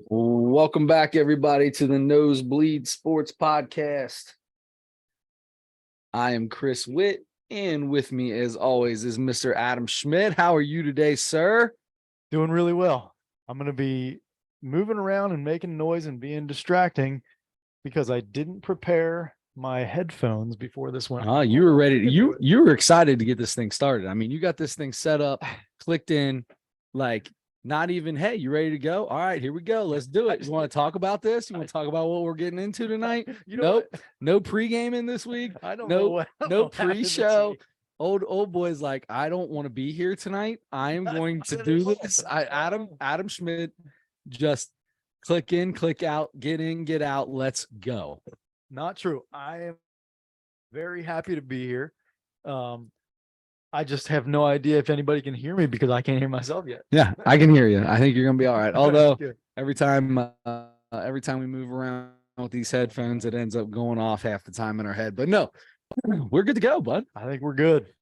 Welcome back, everybody, to the Nosebleed Sports Podcast. I am Chris Witt, and with me, as always, is Mr. Adam Schmidt. How are you today, sir? Doing really well. I'm going to be moving around and making noise and being distracting because I didn't prepare my headphones before this went. You were ready. You were excited to get this thing started. I mean, you got this thing set up, clicked in, like not even, hey, you ready to go? All right, here we go. Let's do it. You want to talk about this? You want to talk about what we're getting into tonight? Nope. No pregame this week. I don't know. what No pre-show. Old boy's like, I don't want to be here tonight. I am going to do this. Adam Schmidt, just click in, click out, get in, get out. Let's go. Not true. I am very happy to be here. I just have no idea if anybody can hear me because I can't hear myself yet. Yeah, I can hear you. I think you're gonna be all right. Although every time we move around with these headphones, it ends up going off half the time in our head. But no, we're good to go, bud. I think we're good.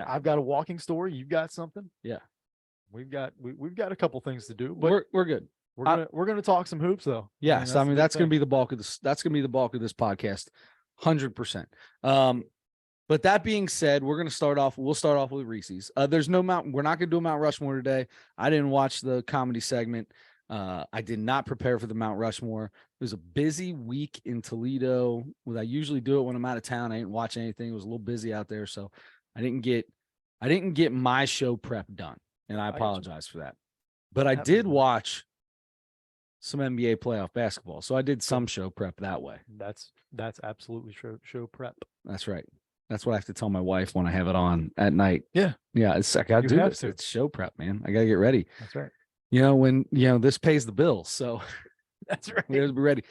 I've got a walking story. You've got something. Yeah, we've got a couple things to do, but we're good. We're gonna talk some hoops though. Yes, I mean that's gonna be the bulk of this. That's gonna be the bulk of this podcast, 100%. But that being said, we'll start off with Reese's. There's no Mount. We're not gonna do a Mount Rushmore today. I didn't watch the comedy segment. I did not prepare for the Mount Rushmore. It was a busy week in Toledo. I usually do it when I'm out of town. I didn't watch anything. It was a little busy out there, so I didn't get my show prep done, and I apologize for that. But I did watch some NBA playoff basketball, so I did some show prep that way. That's absolutely show prep. That's right. That's what I have to tell my wife when I have it on at night. Yeah. It's I gotta do this. It's show prep, man. I gotta get ready. That's right. When this pays the bills, so that's right. We have to be ready.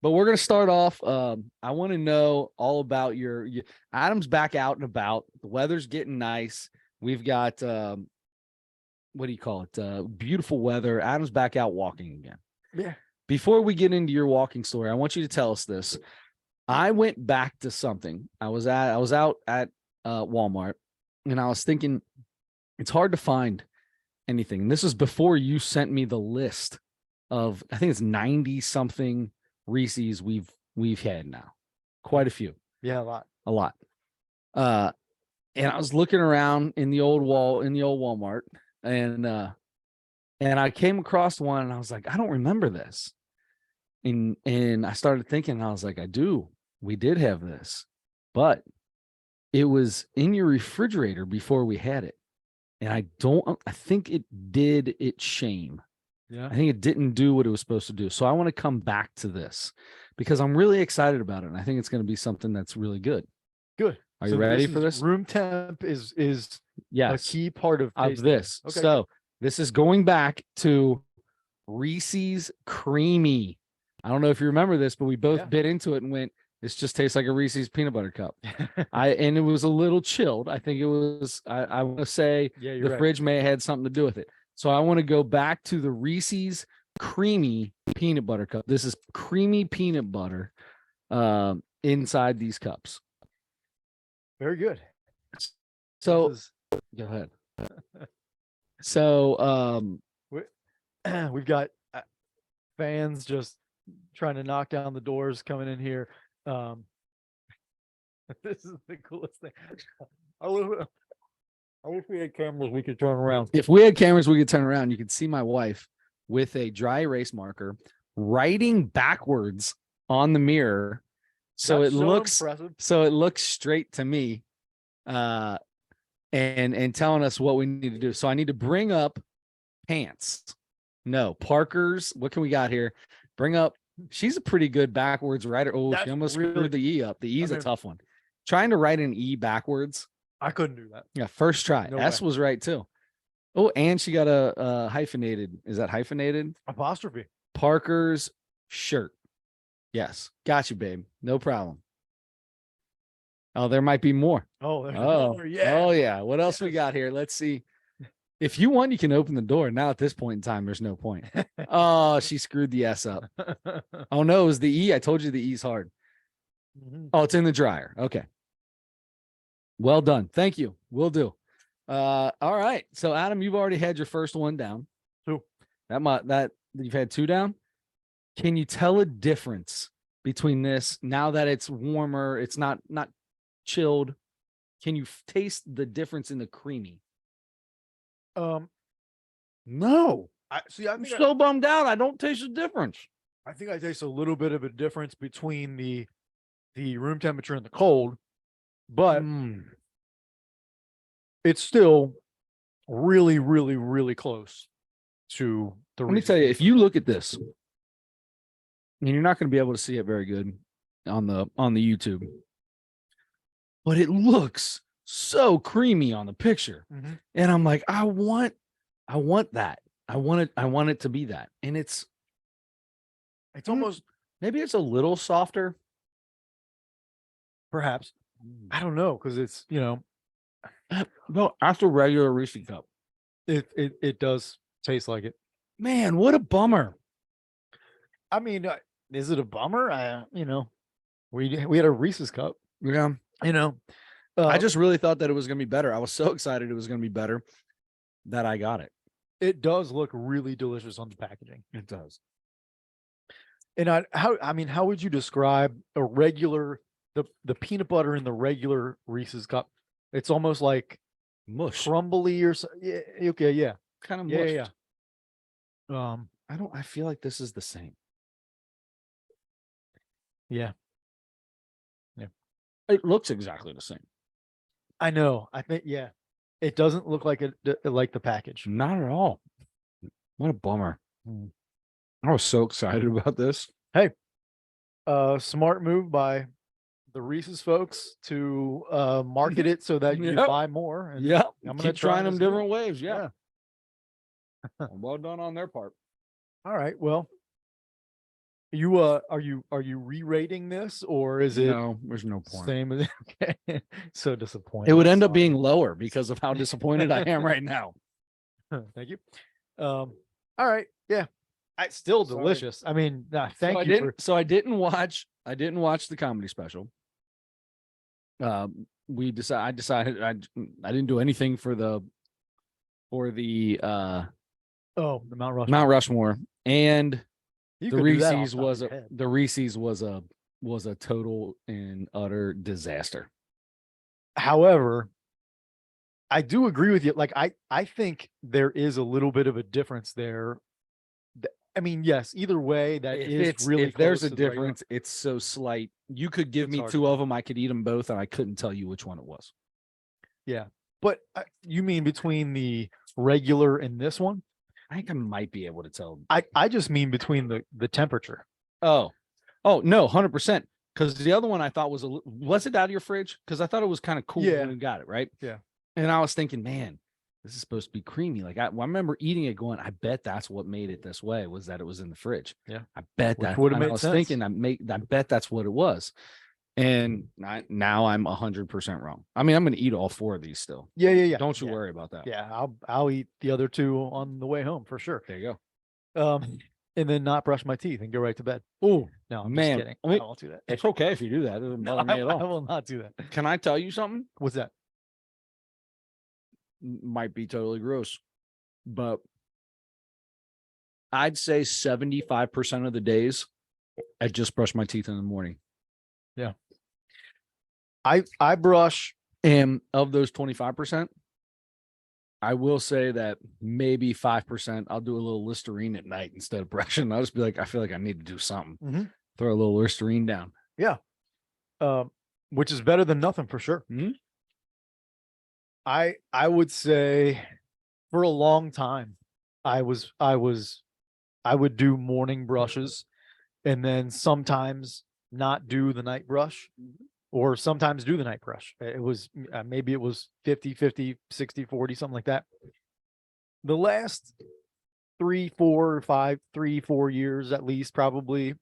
But we're gonna start off. I want to know all about your Adam's back out and about. The weather's getting nice. We've got what do you call it? Beautiful weather. Adam's back out walking again. Yeah. Before we get into your walking story, I want you to tell us this. I went back to something. I was out at Walmart, and I was thinking it's hard to find anything. And this is before you sent me the list of, I think it's 90 something Reese's we've had now. Quite a few. Yeah, a lot. And I was looking around in the old Walmart, and I came across one, and I was like, I don't remember this. And I started thinking, and I was like, we did have this, but it was in your refrigerator before we had it. And I think it did its shame. Yeah. I think it didn't do what it was supposed to do. So I want to come back to this because I'm really excited about it. And I think it's going to be something that's really good. Good. Are you ready for this? Room temp is a key part of this. Okay. So this is going back to Reese's Creamy. I don't know if you remember this, but we both bit into it and went, this just tastes like a Reese's peanut butter cup. And it was a little chilled. I think it was, I want to say the fridge may have had something to do with it. So I want to go back to the Reese's Creamy peanut butter cup. This is creamy peanut butter inside these cups. Very good. So go ahead. So we've got fans just trying to knock down the doors coming in here. This is the coolest thing. I wish we had cameras we could turn around. If we had cameras we could turn around, you could see my wife with a dry erase marker writing backwards on the mirror. So it looks impressive. So it looks straight to me. And telling us what we need to do. So I need to bring up pants. No, Parker's. What can we got here? Bring up. She's a pretty good backwards writer. Oh, she almost screwed the E up. The E's a tough one. Trying to write an E backwards. I couldn't do that. Yeah, first try. No S way. Was right too. Oh, and she got a hyphenated. Is that hyphenated? Apostrophe. Parker's shirt. Yes. Got you, babe. No problem. Oh, there might be more. Oh, there's Oh, more. Yeah. oh yeah. What else we got here? Let's see. If you want, you can open the door. Now at this point in time, there's no point. Oh, she screwed the S up. Oh no, it was the E. I told you the E's hard. Oh, it's in the dryer. Okay. Well done. Thank you. Will do. All right. So Adam, you've already had your first one down. Two. That you've had two down. Can you tell a difference between this now that it's warmer? It's not chilled. Can you taste the difference in the creamy? No. I'm I'm so bummed out. I don't taste the difference. I think I taste a little bit of a difference between the room temperature and the cold, but it's still really, really, really close to the. Let me tell you, if you look at this, and you're not going to be able to see it very good on the YouTube, but it looks so creamy on the picture. And I'm like, I want that. I want it to be that. And it's almost, maybe it's a little softer. perhaps. I don't know, because it's, No, after regular Reese's cup. it does taste like it. Man, what a bummer. I mean, is it a bummer? We had a Reese's cup. Yeah. I just really thought that it was going to be better. I was so excited it was going to be better that I got it. It does look really delicious on the packaging. It does. And how would you describe a regular, the peanut butter in the regular Reese's cup? It's almost like Mush. crumbly or so. Yeah. Okay. Yeah. Kind of Yeah. mush. Yeah. I feel like this is the same. Yeah. It looks exactly the same. I know. I think, yeah. It doesn't look like like the package. Not at all. What a bummer. I was so excited about this. Hey, smart move by the Reese's folks to market it so that you Yep. buy more. And Yeah. I'm gonna Keep try trying them this again. different ways. Yeah. Well done on their part. All right. Well, you are you re-rating this, or is it No, there's no point. same as okay? So disappointed. It would end up Sorry. being lower because of how disappointed I am right now. Thank you. All right. Yeah. It's still Sorry. delicious. I mean, thank you. I didn't watch the comedy special. I decided I didn't do anything for the The Mount Rushmore. Mount Rushmore, and You the could do that Reese's off the top of your head. was a total and utter disaster. However, I do agree with you. Like, I think there is a little bit of a difference there. I mean, yes, either way, that is really if there's close a to the regular. difference, it's so slight. You could give It's me hard. two of them, I could eat them both, and I couldn't tell you which one it was. Yeah. But you mean between the regular and this one? I think I might be able to tell. I just mean between the temperature. Oh no, 100%. Because the other one I thought was it out of your fridge? Because I thought it was kind of cool Yeah. when you got it, right? Yeah. And I was thinking, man, this is supposed to be creamy. Like I remember eating it, going, I bet that's what made it this way, was that it was in the fridge. Yeah. I bet Which that would've and I made was sense. thinking, I bet that's what it was. And now I'm 100% wrong. I mean, I'm going to eat all four of these still. Yeah. Don't you Yeah. worry about that. Yeah, I'll eat the other two on the way home for sure. There you go. And then not brush my teeth and go right to bed. Oh, No, I'm man. just kidding. I mean, I won't do that. it's okay if you do that. It doesn't No, bother me at I all. will not do that. Can I tell you something? What's that? Might be totally gross, but I'd say 75% of the days I just brush my teeth in the morning. I brush. And of those 25%, I will say that maybe 5%, I'll do a little Listerine at night instead of brushing. I'll just be like, I feel like I need to do something. Mhm. Throw a little Listerine down. Which is better than nothing for sure. Mhm. I would say for a long time, I would do morning brushes and then sometimes not do the night brush, or sometimes do the night brush. It was maybe it was 50-50, 60-40, something like that. The last 3, 4 years at least, probably,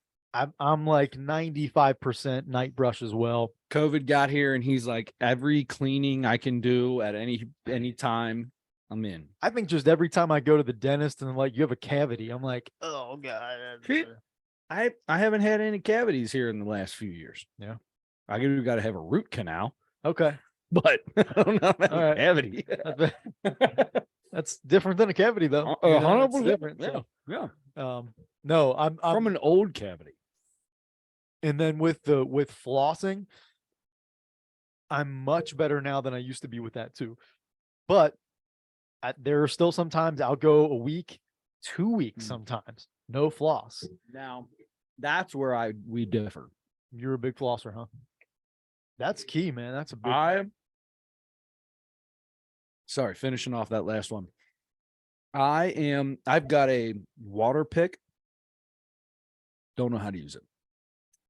I'm like 95% night brush as well. COVID got here and he's like, every cleaning I can do at any time, I'm in. I think just every time I go to the dentist and like you have a cavity, I'm like, oh god. I haven't had any cavities here in the last few years. Yeah. I got to have a root canal, Okay. but I don't know about All a right. cavity. That's different than a cavity though. 100%. It's different. Yeah. So, Yeah. no, I'm From an old cavity. and then with flossing, I'm much better now than I used to be with that too. But there are still sometimes I'll go a week, 2 weeks sometimes, no floss. Now, that's where we differ. You're a big flosser, huh? That's key, man. That's a big. Sorry, finishing off that last one. I've got a water pick. Don't know how to use it.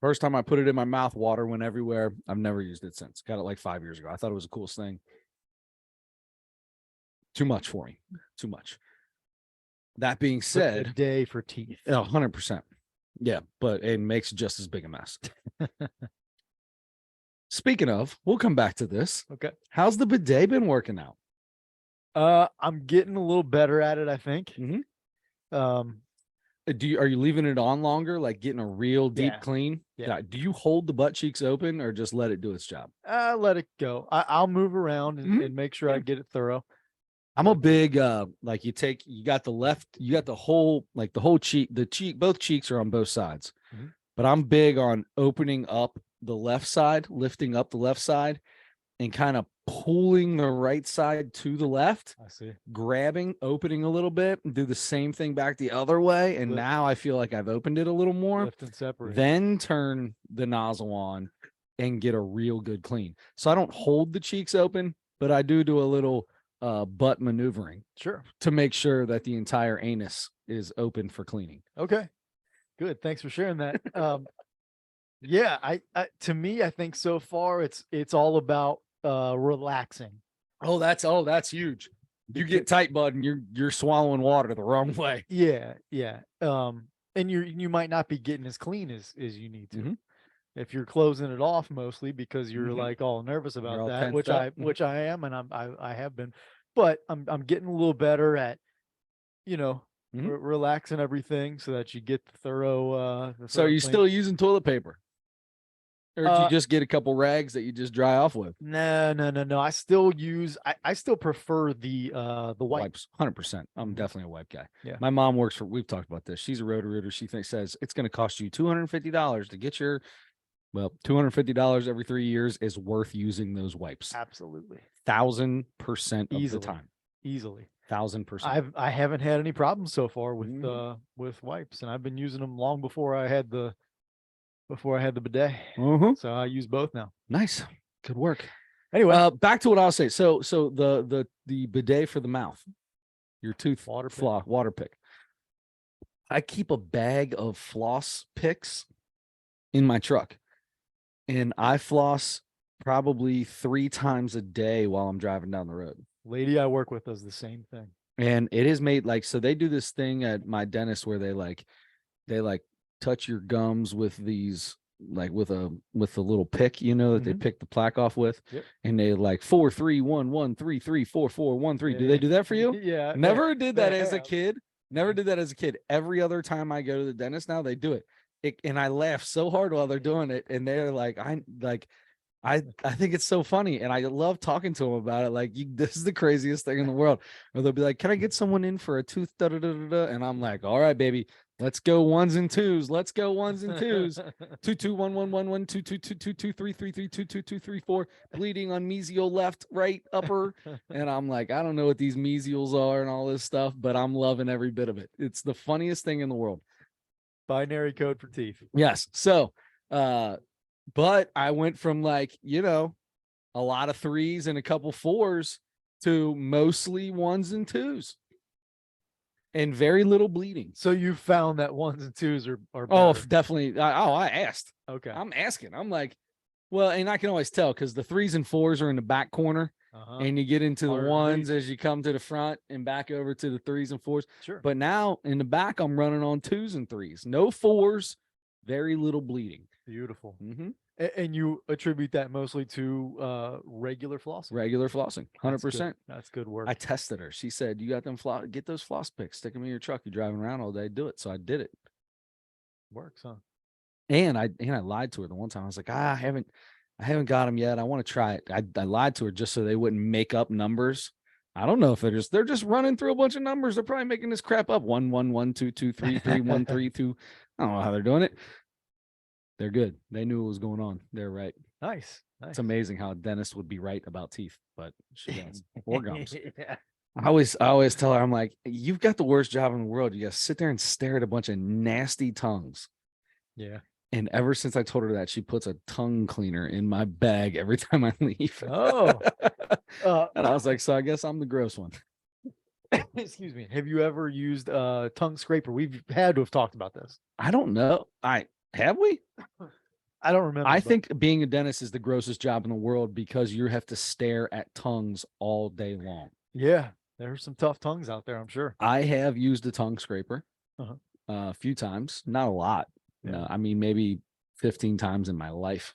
First time I put it in my mouth, water went everywhere. I've never used it since. Got it like 5 years ago. I thought it was the coolest thing. Too much for me. Too much. That being said, a day for teeth. 100%. Yeah, but it makes just as big a mess. Speaking of, we'll come back to this. Okay. How's the bidet been working out? I'm getting a little better at it, I think. Mhm. Um, Are you leaving it on longer, like getting a real deep Yeah. clean? Yeah. Do you hold the butt cheeks open or just let it do its job? let it go. I'll move around and make sure I get it thorough. I'm a big like you got the whole cheek, both cheeks are on both sides. Mhm. But I'm big on opening up the left side, lifting up the left side and kind of pulling the right side to the left, I see. grabbing, opening a little bit, and do the same thing back the other way. And now I feel like I've opened it a little more. Lift and separate. Then turn the nozzle on and get a real good clean. So I don't hold the cheeks open, but I do a little butt maneuvering. Sure. To make sure that the entire anus is open for cleaning. Okay. Good. Thanks for sharing that. Yeah, I to me, I think so far it's all about relaxing. Oh, that's huge. You get tight, bud, and you're swallowing water the wrong way. Yeah, yeah. And you might not be getting as clean as you need to. If you're closing it off mostly because you're like all nervous about that, which I am, and I have been, but I'm getting a little better at, relaxing everything so that you get the thorough. So are you still using toilet paper? Or do you just get a couple rags that you just dry off with? No. I still use. I still prefer the wipes. 100%. I'm definitely a wipe guy. Yeah. My mom works for. We've talked about this. She's a Roto-Rooter. She says it's going to cost you $250 to get your. Well, $250 every 3 years is worth using those wipes. Absolutely. 1,000% of the time. Easily. 1,000%. I haven't had any problems so far with wipes, and I've been using them long before I had the bidet. So I use both now. Nice. Good work. Anyway, back to what I'll say. So the bidet for the mouth, your tooth water pick. I keep a bag of floss picks in my truck, and I floss probably 3 times a day while I'm driving down the road. Lady I work with does the same thing. And it is made so they do this thing at my dentist where they touch your gums with these with a little pick, that they pick the plaque off with. Yep. And they 4 3 1 1 3 3 4 4 1 3. Do they do that for you? Yeah. Never did that as a kid. Never did that as a kid. Every other time I go to the dentist now, they do it. And I laugh so hard while they're doing it. And they're I think it's so funny, and I love talking to them about it. This is the craziest thing in the world. Or they'll be like, "Can I get someone in for a tooth?" Da, da, da, da, da. And I'm like, "All right, baby, let's go ones and twos. Let's go ones and twos. 2 2 1 1 1 1 2 2 2 2 2 3 3 3 2 2 2 3 4. Bleeding on mesial left, right, upper." And I'm like, I don't know what these mesials are and all this stuff, but I'm loving every bit of it. It's the funniest thing in the world. Binary code for teeth. Yes. So, but I went from a lot of 3s and a couple 4s to mostly 1s and 2s and very little bleeding. So you found that 1s and 2s are better. Oh, definitely. I asked. Okay. I'm asking. I'm like, well, and I can always tell because the 3s and 4s are in the back corner and you get into the 1s as you come to the front and back over to the 3s and 4s. Sure. But now in the back, I'm running on 2s and 3s, no 4s. very little bleeding. Beautiful. Mm-hmm. And you attribute that mostly to regular flossing. Regular flossing, 100%. That's good work. I tested her. She said, "You got them get those floss picks, stick them in your truck. You're driving around all day, do it." So I did it. Works, huh? And I lied to her the one time. I was like, I haven't got them yet. I want to try it. I lied to her just so they wouldn't make up numbers. I don't know if they're just running through a bunch of numbers. They're probably making this crap up. 1 1 1 2 2 3 3 1 3 2. I don't know how they're doing it. They're good. They knew what was going on. They're right. Nice. It's amazing how a dentist would be right about teeth, but she does. Or gums. Yeah. I always tell her, I'm like, you've got the worst job in the world. You got to sit there and stare at a bunch of nasty tongues. Yeah. And ever since I told her that, she puts a tongue cleaner in my bag every time I leave. Oh. And I was like, so I guess I'm the gross one. Excuse me. Have you ever used a tongue scraper? We've had to have talked about this. I don't know. Have we? I don't remember. I think being a dentist is the grossest job in the world because you have to stare at tongues all day long. Yeah. There's some tough tongues out there, I'm sure. I have used a tongue scraper Uh-huh. a few times, not a lot. Yeah. No, I mean, maybe 15 times in my life.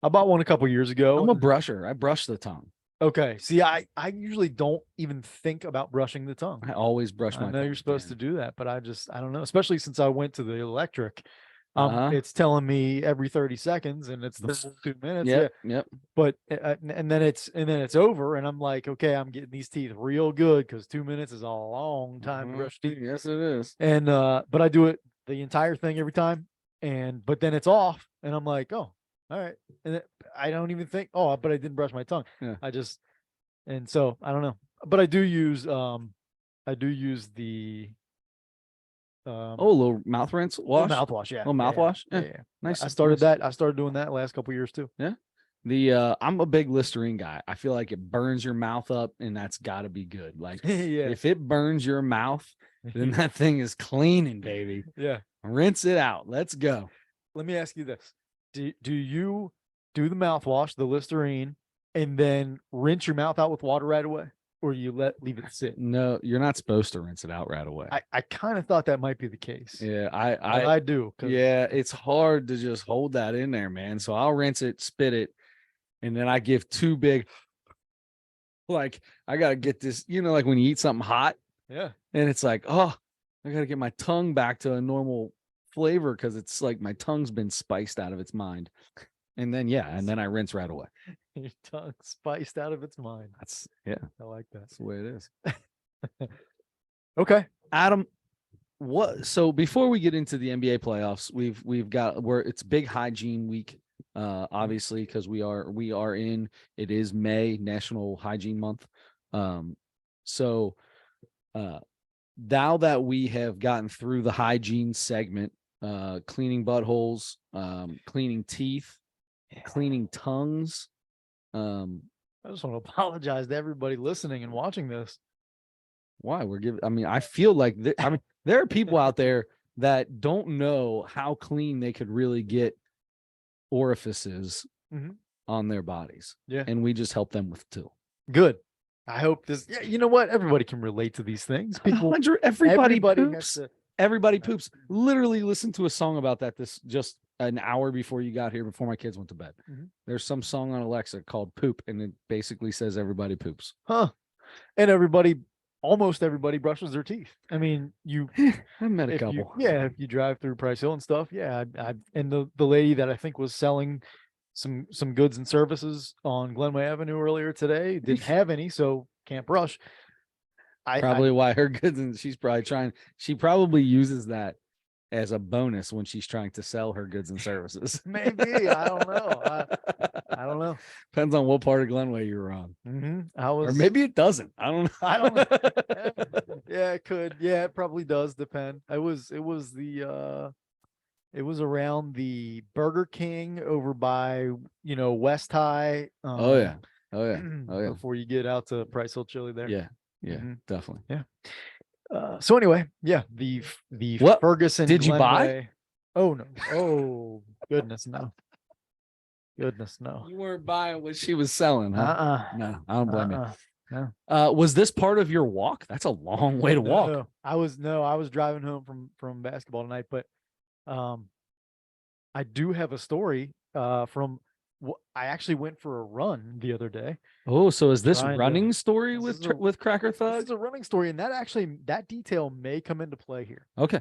I bought one a couple years ago. I'm a brusher. I brush the tongue. Okay. See, I usually don't even think about brushing the tongue. I always brush my I know tongue. you're supposed to do that, but I don't know, especially since I went to the electric. Uh-huh. It's telling me every 30 seconds and it's the full 2 minutes. Yep, Yeah. yep. But and then it's over and I'm like, okay, I'm getting these teeth real good because 2 minutes is a long time to brush teeth. Yes, it is. And but I do it the entire thing every time, but then it's off and I'm like, oh, all right. And I don't even think, oh, but I didn't brush my tongue. Yeah. And so I don't know. But I do use the a little mouth rinse wash. mouthwash, yeah. Oh, mouthwash. Yeah. Yeah. Nice. I started that. I started doing that last couple years too. Yeah. I'm a big Listerine guy. I feel like it burns your mouth up, and that's got to be good. Like, Yeah. if it burns your mouth, then that thing is cleaning, baby. Yeah. Rinse it out. Let's go. Let me ask you this: Do you do the mouthwash, the Listerine, and then rinse your mouth out with water right away, or you leave it sit? No, you're not supposed to rinse it out right away. I kind of thought that might be the case. Yeah, I do. Yeah, it's hard to just hold that in there, man. So I'll rinse it, spit it, and then I give two big, like, I got to get this, like when you eat something hot. Yeah. And it's like, oh, I got to get my tongue back to a normal flavor because it's like my tongue's been spiced out of its mind. And then, and then I rinse right away. Your tongue spiced out of its mind. I like that. That's the way it is. Okay. Adam, so before we get into the NBA playoffs, it's big hygiene week, obviously, because we are in, it is May, National Hygiene Month. So now that we have gotten through the hygiene segment, cleaning buttholes, cleaning teeth, cleaning tongues. I just want to apologize to everybody listening and watching this. Why? I feel like there are people out there that don't know how clean they could really get orifices on their bodies. Yeah. And we just help them with two. Good. I hope this, you know what? Everybody can relate to these things. People, everybody poops. Everybody poops. Literally listen to a song about that this an hour before you got here, before my kids went to bed. There's some song on Alexa called Poop, and it basically says everybody poops. Huh. And almost everybody brushes their teeth. I mean, I met a couple. If you drive through Price Hill and stuff, and the lady that I think was selling some goods and services on Glenway Avenue earlier today didn't have any, so can't brush. Why her goods, and she probably uses that as a bonus when she's trying to sell her goods and services. Maybe. I don't know. I don't know. Depends on what part of Glenway you're on. Or maybe it doesn't. I don't know. I don't know. Yeah, it could. Yeah, it probably does depend. It was around the Burger King over by, West High. Oh yeah. Before you get out to Price Hill Chili there. Yeah, definitely. Yeah. So anyway, the Ferguson. Did you Glenway, buy? Oh no! Oh goodness no! Goodness no! You weren't buying what she was selling, huh? No, I don't blame you. No. Was this part of your walk? That's a long way to walk. I was driving home from basketball tonight, but I do have a story from I actually went for a run the other day. Oh, so is this Trying to- running story this with is a- with Cracker This Thug? is a running story, and that detail may come into play here. Okay.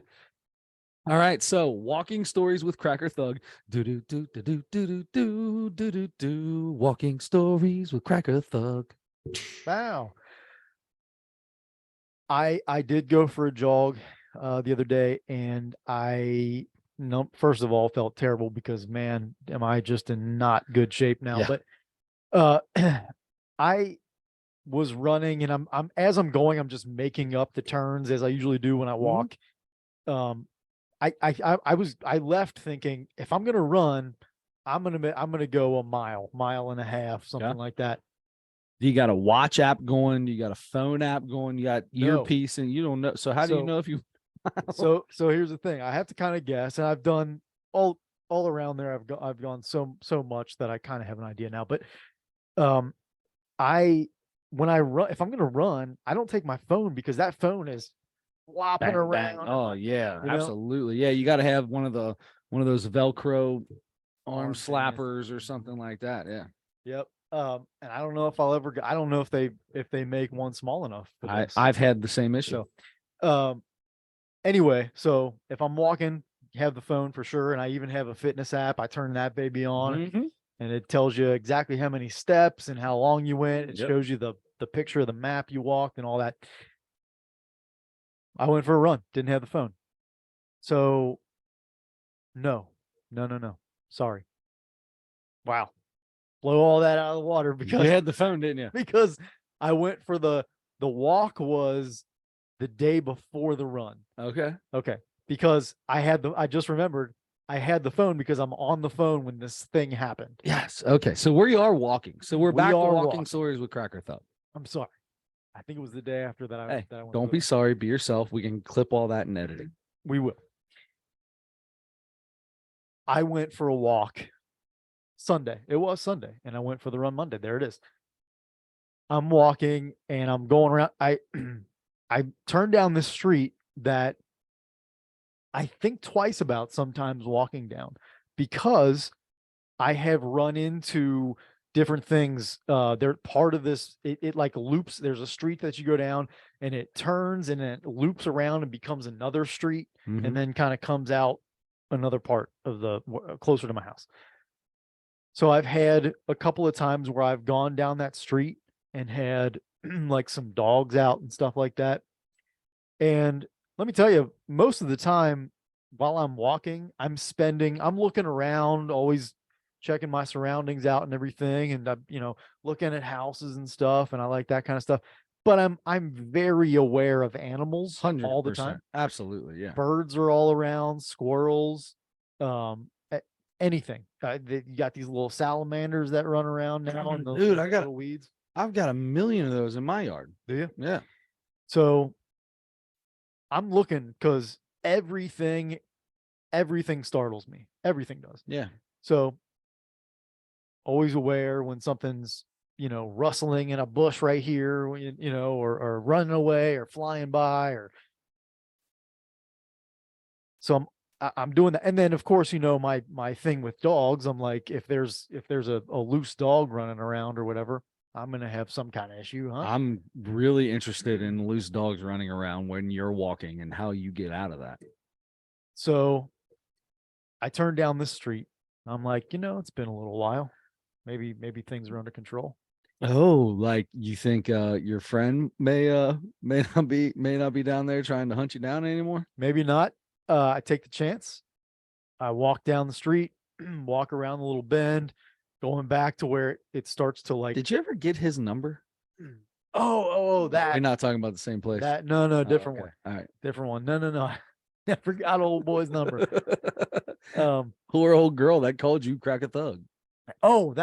All right. So walking stories with Cracker Thug. Do do do do do do do do do do. Walking stories with Cracker Thug. Wow. I did go for a jog the other day, and I no first of all felt terrible because man, am I just in not good shape now. Yeah. But I was running, and I'm as I'm going, I'm just making up the turns as I usually do when I walk. Um, I left thinking if I'm gonna run, I'm gonna go a mile and a half, something like that. You got a watch app going, you got a phone app going, you got No. earpiece, and you don't know. So how do you So- know if you So here's the thing. I have to kind of guess, and I've done all around there. I've gone so much that I kind of have an idea now. But I when I run, if I'm gonna run, I don't take my phone because that phone is flopping bang, around. bang. Oh yeah, you know? absolutely. Yeah, you got to have one of those Velcro arm Arm things. slappers or something like that. Yeah. Yep. And I don't know if I'll ever. I don't know if they make one small enough for this. I've had the same issue. So, anyway, so if I'm walking, have the phone for sure, and I even have a fitness app. I turn that baby on, Mhm. and it tells you exactly how many steps and how long you went. It Yep. shows you the picture of the map you walked and all that. I went for a run, didn't have the phone. So no. Sorry. Wow. Blow all that out of the water You because had the phone, didn't you? because I went for the walk was the day before the run. Okay. Okay. Because I just remembered I had the phone because I'm on the phone when this thing happened. Yes. Okay. So we are walking. So we're We back to are walking walking. stories with Cracker Thug. I'm sorry. I think it was the day after that Hey, that I went don't for be the- sorry. Be yourself. We can clip all that in editing. We will. I went for a walk Sunday. It was Sunday, and I went for the run Monday. There it is. I'm walking and I'm going around. I I turned down this street that I think twice about sometimes walking down because I have run into different things. They're part of this. It like loops. There's a street that you go down and it turns and it loops around and becomes another street Mhm. and then kind of comes out another part of the closer to my house. So I've had a couple of times where I've gone down that street and had like some dogs out and stuff like that. And let me tell you, most of the time while I'm walking, I'm looking around, always checking my surroundings out and everything. And I'm, looking at houses and stuff. And I like that kind of stuff. But I'm very aware of animals all the 100%. time. Absolutely. Yeah. Birds are all around, squirrels, anything. You got these little salamanders that run around now. And those Dude, I got little weeds. I've got a million of those in my yard. Do you? Yeah. So I'm looking because everything startles me. Everything does. Yeah. So always aware when something's, rustling in a bush right here, or running away or flying by or so I'm doing that. And then of course, my thing with dogs, I'm like, if there's a loose dog running around or whatever, I'm gonna have some kind of issue, huh? I'm really interested in loose dogs running around when you're walking and how you get out of that. So I turned down this street. I'm like, it's been a little while. Maybe things are under control. Oh, like you think your friend may not be down there trying to hunt you down anymore? Maybe not. I take the chance. I walk down the street, walk around the little bend, going back to where it starts to like. Did you ever get his number? Oh, We're that not talking about the same place. no, Oh, different okay. one. All right. Different one. No. I forgot old boy's number. Poor old girl that called you Crack a Thug. Oh,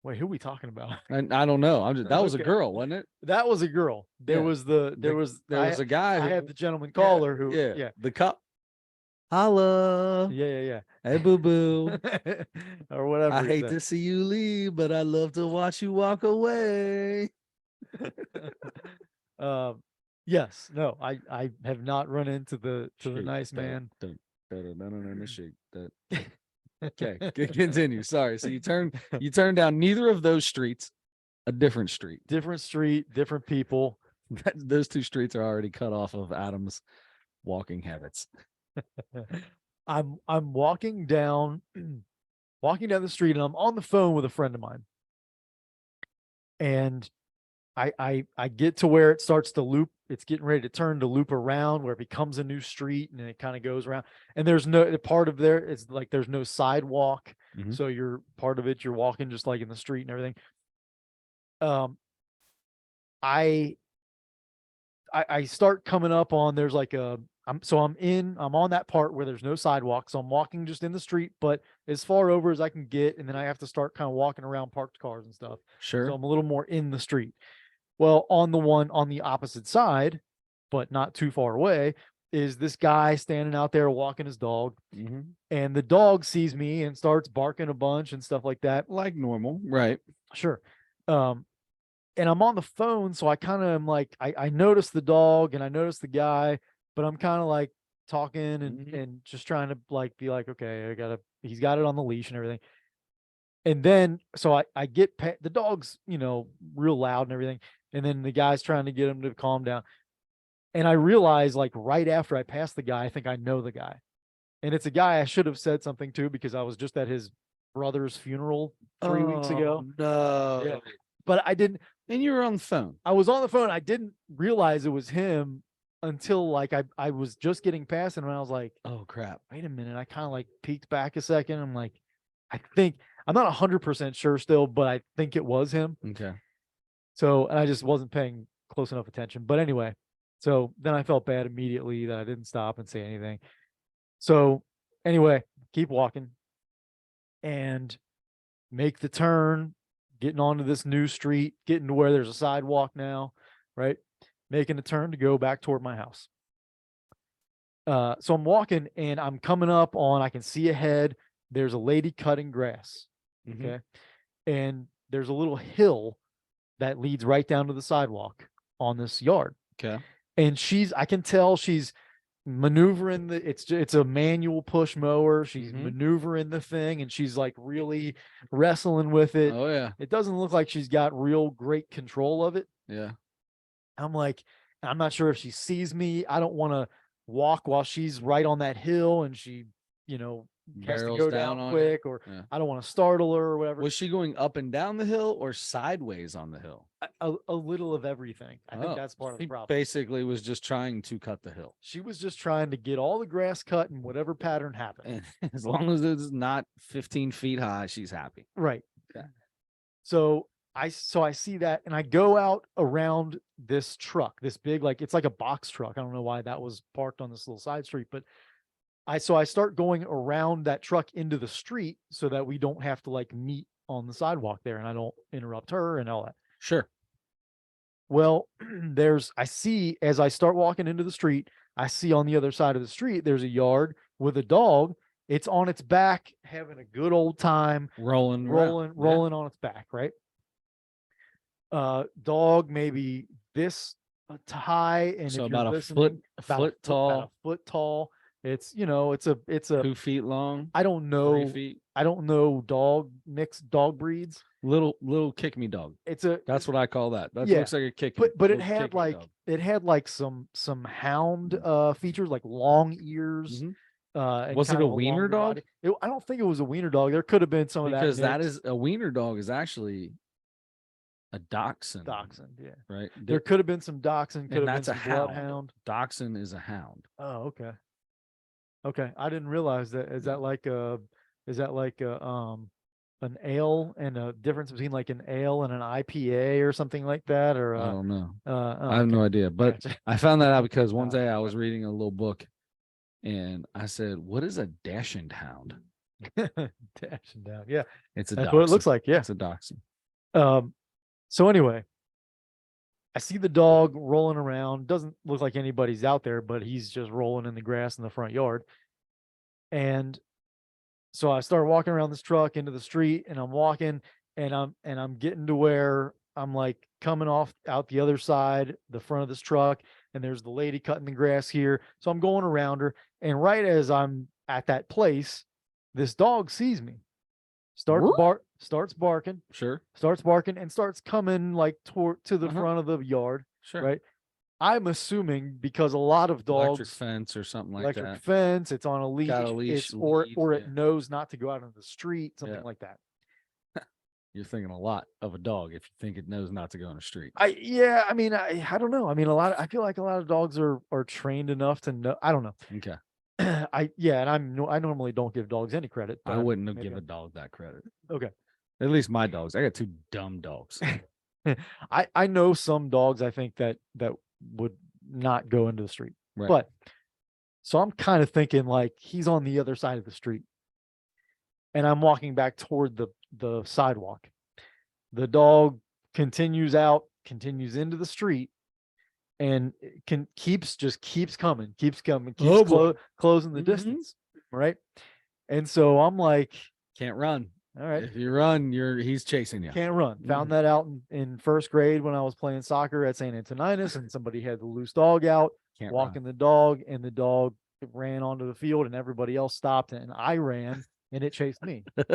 wait, who are we talking about? I don't know. That was a Okay. girl, wasn't it? That was a girl. There Yeah. was a guy. I had the gentleman caller who, yeah, The cup. Holla. yeah. Hey, boo boo. Or whatever. I he hate said. to see you leave, but I love to watch you walk away. Yes, no, I have not run into the nice Don't- man. don't. Okay, continue. Sorry. So you turn down neither of those streets, a different street. Different street, different people. Those two streets are already cut off of Adam's walking habits. I'm walking down the street, and I'm on the phone with a friend of mine. And I get to where it starts to loop. It's getting ready to turn to loop around where it becomes a new street, and it kind of goes around. And there's no part of there is like there's no sidewalk. Mhm. So you're part of it, you're walking just like in the street and everything. I start coming up on there's like I'm on that part where there's no sidewalk. So I'm walking just in the street, but as far over as I can get, and then I have to start kind of walking around parked cars and stuff. Sure. So I'm a little more in the street. Well, on the one on the opposite side, but not too far away, is this guy standing out there walking his dog. Mm-hmm. And the dog sees me and starts barking a bunch and stuff like that. Like normal, right? Sure. And I'm on the phone, so I kind of am like, I notice the dog and I notice the guy, but I'm kind of like talking and just trying to like be like, okay, he's got it on the leash and everything. And then, so I get the dog's, real loud and everything. And then the guy's trying to get him to calm down. And I realize like right after I pass the guy, I think I know the guy. And it's a guy I should have said something to because I was just at his brother's funeral 3 weeks ago. No. Yeah. But I didn't. And you were on the phone. I was on the phone. I didn't realize it was him until like I was just getting past him and I was like, oh crap. Wait a minute. I kind of like peeked back a second. I'm like, I'm not 100% sure still, but I think it was him. Okay. So, and I just wasn't paying close enough attention. But anyway, so then I felt bad immediately that I didn't stop and say anything. So anyway, keep walking and make the turn, getting onto this new street, getting to where there's a sidewalk now, right? Making a turn to go back toward my house. So I'm walking and I'm coming up on, I can see ahead, there's a lady cutting grass. Okay. And there's a little hill that leads right down to the sidewalk on this yard. Okay. And I can tell she's maneuvering it's a manual push mower. She's maneuvering the thing and she's like really wrestling with it. Oh yeah. It doesn't look like she's got real great control of it. Yeah. I'm like, I'm not sure if she sees me. I don't want to walk while she's right on that hill and she, has to go down quick or I don't want to startle her or whatever. Was she going up and down the hill or sideways on the hill? A little of everything. I think that's part of the problem. Basically was just trying to cut the hill. She was just trying to get all the grass cut in whatever pattern happened. And as long as it's not 15 feet high, she's happy. Right. Okay. So I see that and I go out around this truck, this big, it's like a box truck. I don't know why that was parked on this little side street, but I start going around that truck into the street so that we don't have to meet on the sidewalk there and I don't interrupt her and all that. Sure. Well, I see as I start walking into the street, I see on the other side of the street, there's a yard with a dog. It's on its back, having a good old time, rolling on its back, right? Dog maybe this high, and so if about you're a foot tall. About a foot tall. It's it's a 2 feet long. I don't know. 3 feet. I don't know mixed dog breeds. Little kick me dog. That's what I call that. That looks like a kick. But it had some hound features, like long ears. Was it a wiener dog? I don't think it was a wiener dog. There could have been some of that. Because that is a wiener dog is actually a dachshund. Dachshund, yeah. Right. There could have been some dachshund. Could have been some hound. bloodhound. Dachshund is a hound. Oh, okay. Okay, I didn't realize that. Is that like an ale and a difference between like an ale and an IPA or something like that? Or I don't know. I have no idea. But Gotcha. I found that out because one day I was reading a little book and I said, what is a dachshund hound? Dachshund hound. Yeah. That's what it looks like. Yeah. It's a dachshund. So anyway, I see the dog rolling around. Doesn't look like anybody's out there, but he's just rolling in the grass in the front yard. And so I start walking around this truck into the street, and I'm walking, and I'm getting to where I'm like coming off out the other side, the front of this truck, and there's the lady cutting the grass here. So I'm going around her, and right as I'm at that place, this dog sees me, starts barking, Sure. and starts coming like to the front of the yard. Sure. Right. I'm assuming because a lot of Electric dogs, fence or something like electric that. fence, it's on a leash, Got a leash, it's or lead, or it yeah. knows not to go out on the street, something Yeah. like that. You're thinking a lot of a dog if you think it knows not to go on the street. I mean, I don't know. I mean, I feel like a lot of dogs are trained enough to know. I don't know. Okay. And I normally don't give dogs any credit. I But wouldn't maybe give a I'm- dog that credit. Okay. At least my dogs. I got 2 dumb dogs. I know some dogs I think that would not go into the street. Right. But so I'm kind of thinking like he's on the other side of the street. And I'm walking back toward the sidewalk. The dog continues into the street, and keeps coming, Oh, boy. closing the Mhm. distance. Right. And so I'm like, Can't run. all right, If you run, he's chasing you. can't run. Found that out in first grade when I was playing soccer at St. Antoninus, and somebody had the loose dog out, Can't walking the dog, and the dog ran onto the field, and everybody else stopped, and I ran, and it chased me. run.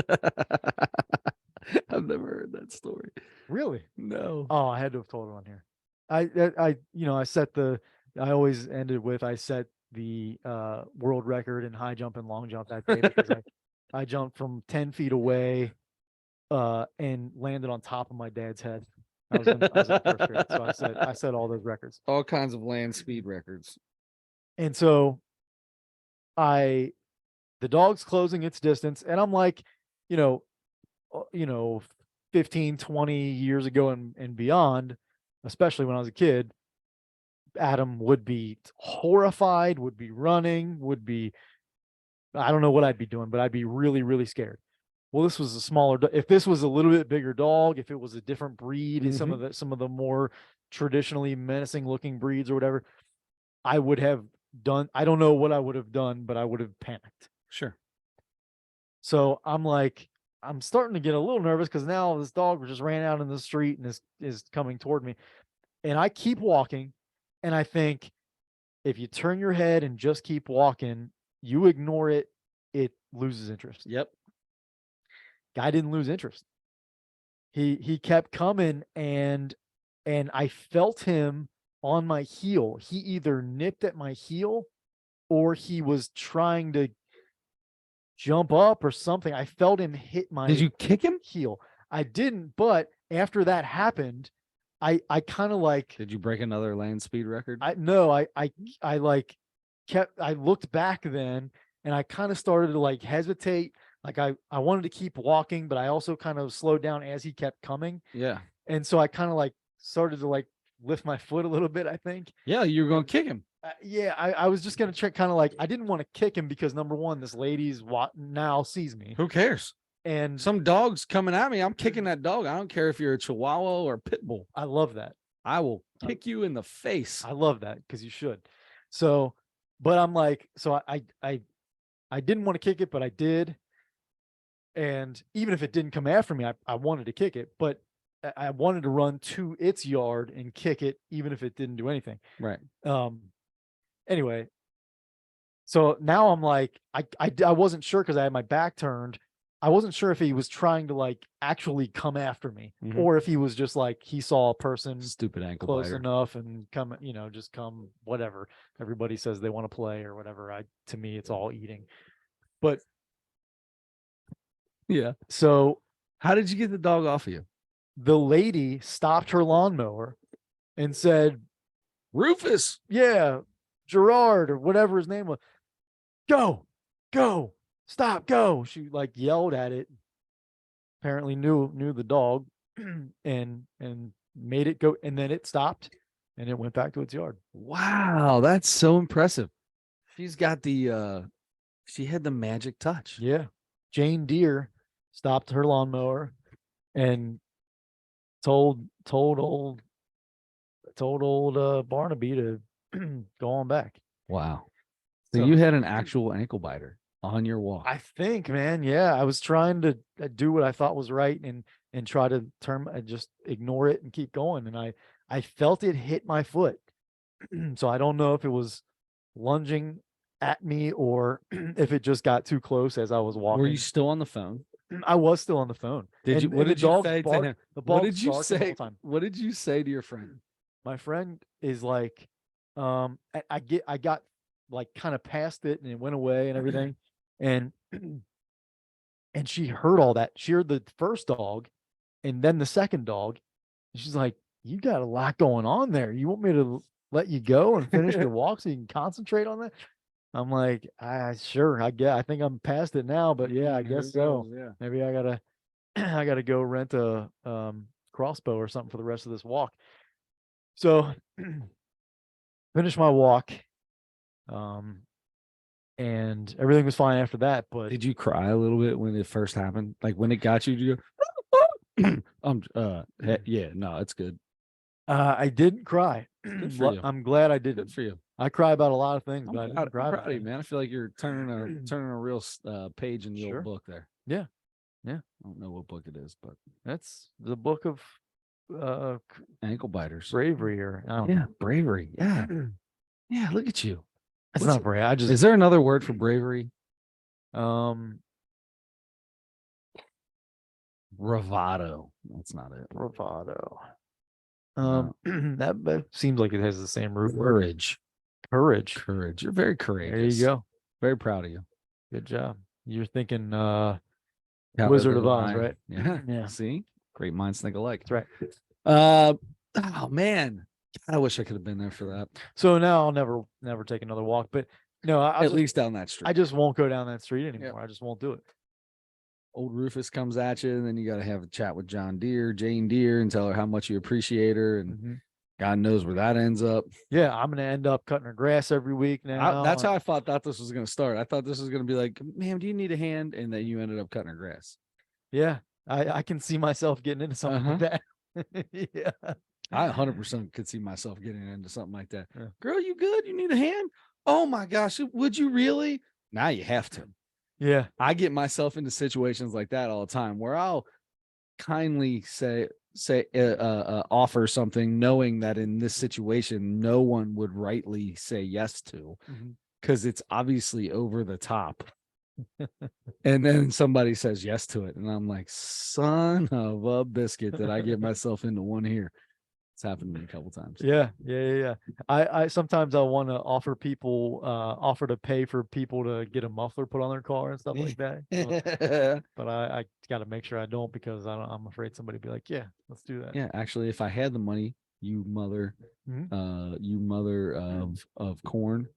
I've never heard that story. Really? No. Oh, I had to have told it on here. I always ended with, I set the world record in high jump and long jump that day because I jumped from 10 feet away and landed on top of my dad's head. I was in first grade. So I set all those records. All kinds of land speed records. And so the dog's closing its distance, and I'm like, 15, 20 years ago and beyond, especially when I was a kid, Adam would be horrified, would be running, I don't know what I'd be doing, but I'd be really, really scared. Well, this was a smaller, if this was a little bit bigger dog, if it was a different breed, and some of the more traditionally menacing looking breeds or whatever, I would have done, I don't know what I would have done, but I would have panicked. Sure. So I'm like, I'm starting to get a little nervous because now this dog just ran out in the street and is coming toward me. And I keep walking, and I think if you turn your head and just keep walking, you ignore it, it loses interest. Yep. Guy didn't lose interest. He kept coming, and I felt him on my heel. He either nipped at my heel or he was trying to jump up or something. I felt him hit my Did you kick him? heel. I didn't, but after that happened, I kind of like, Did you break another land speed record? I looked back then, and I kind of started to like hesitate. Like I wanted to keep walking, but I also kind of slowed down as he kept coming. Yeah. And so I kind of like started to like lift my foot a little bit, I think. Yeah, you were going to kick him. I was just going to try, kind of like, I didn't want to kick him because number one, this lady's now sees me. Who cares? And Some dog's coming at me. I'm kicking that dog. I don't care if you're a Chihuahua or a pit bull. I love that. I will kick you in the face. I love that because you should. So, but I'm like, so I didn't want to kick it, but I did. And even if it didn't come after me, I wanted to kick it, but I wanted to run to its yard and kick it, even if it didn't do anything. Right. Anyway, so now I'm like, I wasn't sure because I had my back turned. I wasn't sure if he was trying to like actually come after me, or if he was just like, he saw a person Stupid ankle close biter. enough and come, just come, whatever. Everybody says they want to play or whatever. To me, it's all eating. But Yeah. so How did you get the dog off of you? the lady stopped her lawnmower and said, Rufus. yeah, Gerard or whatever his name was, go, stop, go. She like yelled at it. Apparently knew the dog and made it go. And then it stopped and it went back to its yard. Wow, that's so impressive. She's got she had the magic touch. Yeah. Jane Deere stopped her lawnmower and told old Barnaby to go on back. Wow. So So- you had an actual ankle biter on your walk. I think, man. Yeah. I was trying to do what I thought was right and try to just ignore it and keep going. And I felt it hit my foot. So I don't know if it was lunging at me, or if it just got too close as I was walking. Were you still on the phone? I was still on the phone. Did you? What the did you dog's say to bark- him? The What dog's did you barking the say? whole time. What did you say to your friend? My friend is like, I got like kind of past it and it went away and everything. And and she heard all that. She heard the first dog and then the second dog. And she's like, you got a lot going on there. You want me to let you go and finish your walk so you can concentrate on that? I'm like, sure, I think I'm past it now, but yeah, I Here guess it so. goes, yeah. Maybe I gotta I gotta go rent a crossbow or something for the rest of this walk. So finish my walk. And everything was fine after that. But Did you cry a little bit when it first happened? Like when it got you, you go, yeah, no, it's good. I didn't cry. Good for you. I'm glad I Good didn't. for you. I cry about a lot of things, but I I'm didn't proud, cry I'm about proud of you, it. man. I feel like you're turning a real page in the Sure. old book there. Yeah. Yeah. I don't know what book it is, but That's the book of ankle biters. bravery, or I don't Yeah, know. bravery. Yeah. Yeah, look at you. It's What's not brave. I just Is there another word for bravery? Bravado. That's not it. bravado. No. That seems like it has the same root word. Courage. Courage. Courage. You're very courageous. There you go. Very proud of you. Good job. You're thinking Cowardly Wizard of Oz, Lion. right? Yeah. Yeah. See? Great minds think alike. That's right. Oh man. I wish I could have been there for that. So now I'll never take another walk. But no, At least down that street. I just won't go down that street anymore. I just won't do it. Old Rufus comes at you, and then you got to have a chat with Jane Deere, and tell her how much you appreciate her, and God knows where that ends up. Yeah, I'm gonna end up cutting her grass every week now. That's how I thought this was going to start. I thought this was going to be like, ma'am, do you need a hand? And then you ended up cutting her grass. Yeah, I can see myself getting into something like that. Yeah, I 100% could see myself getting into something like that. Yeah. Girl, you good? You need a hand? Oh my gosh, would you really? Now you have to. Yeah, I get myself into situations like that all the time where I'll kindly offer something knowing that in this situation no one would rightly say yes to because it's obviously over the top. And then somebody says yes to it and I'm like, son of a biscuit, that I get myself into one here. It's happened to me a couple times. yeah. I sometimes I want to offer to pay for people to get a muffler put on their car and stuff like that. But I got to make sure I don't, because I'm afraid somebody be like, yeah, let's do that. Yeah, actually, if I had the money, you mother of corn,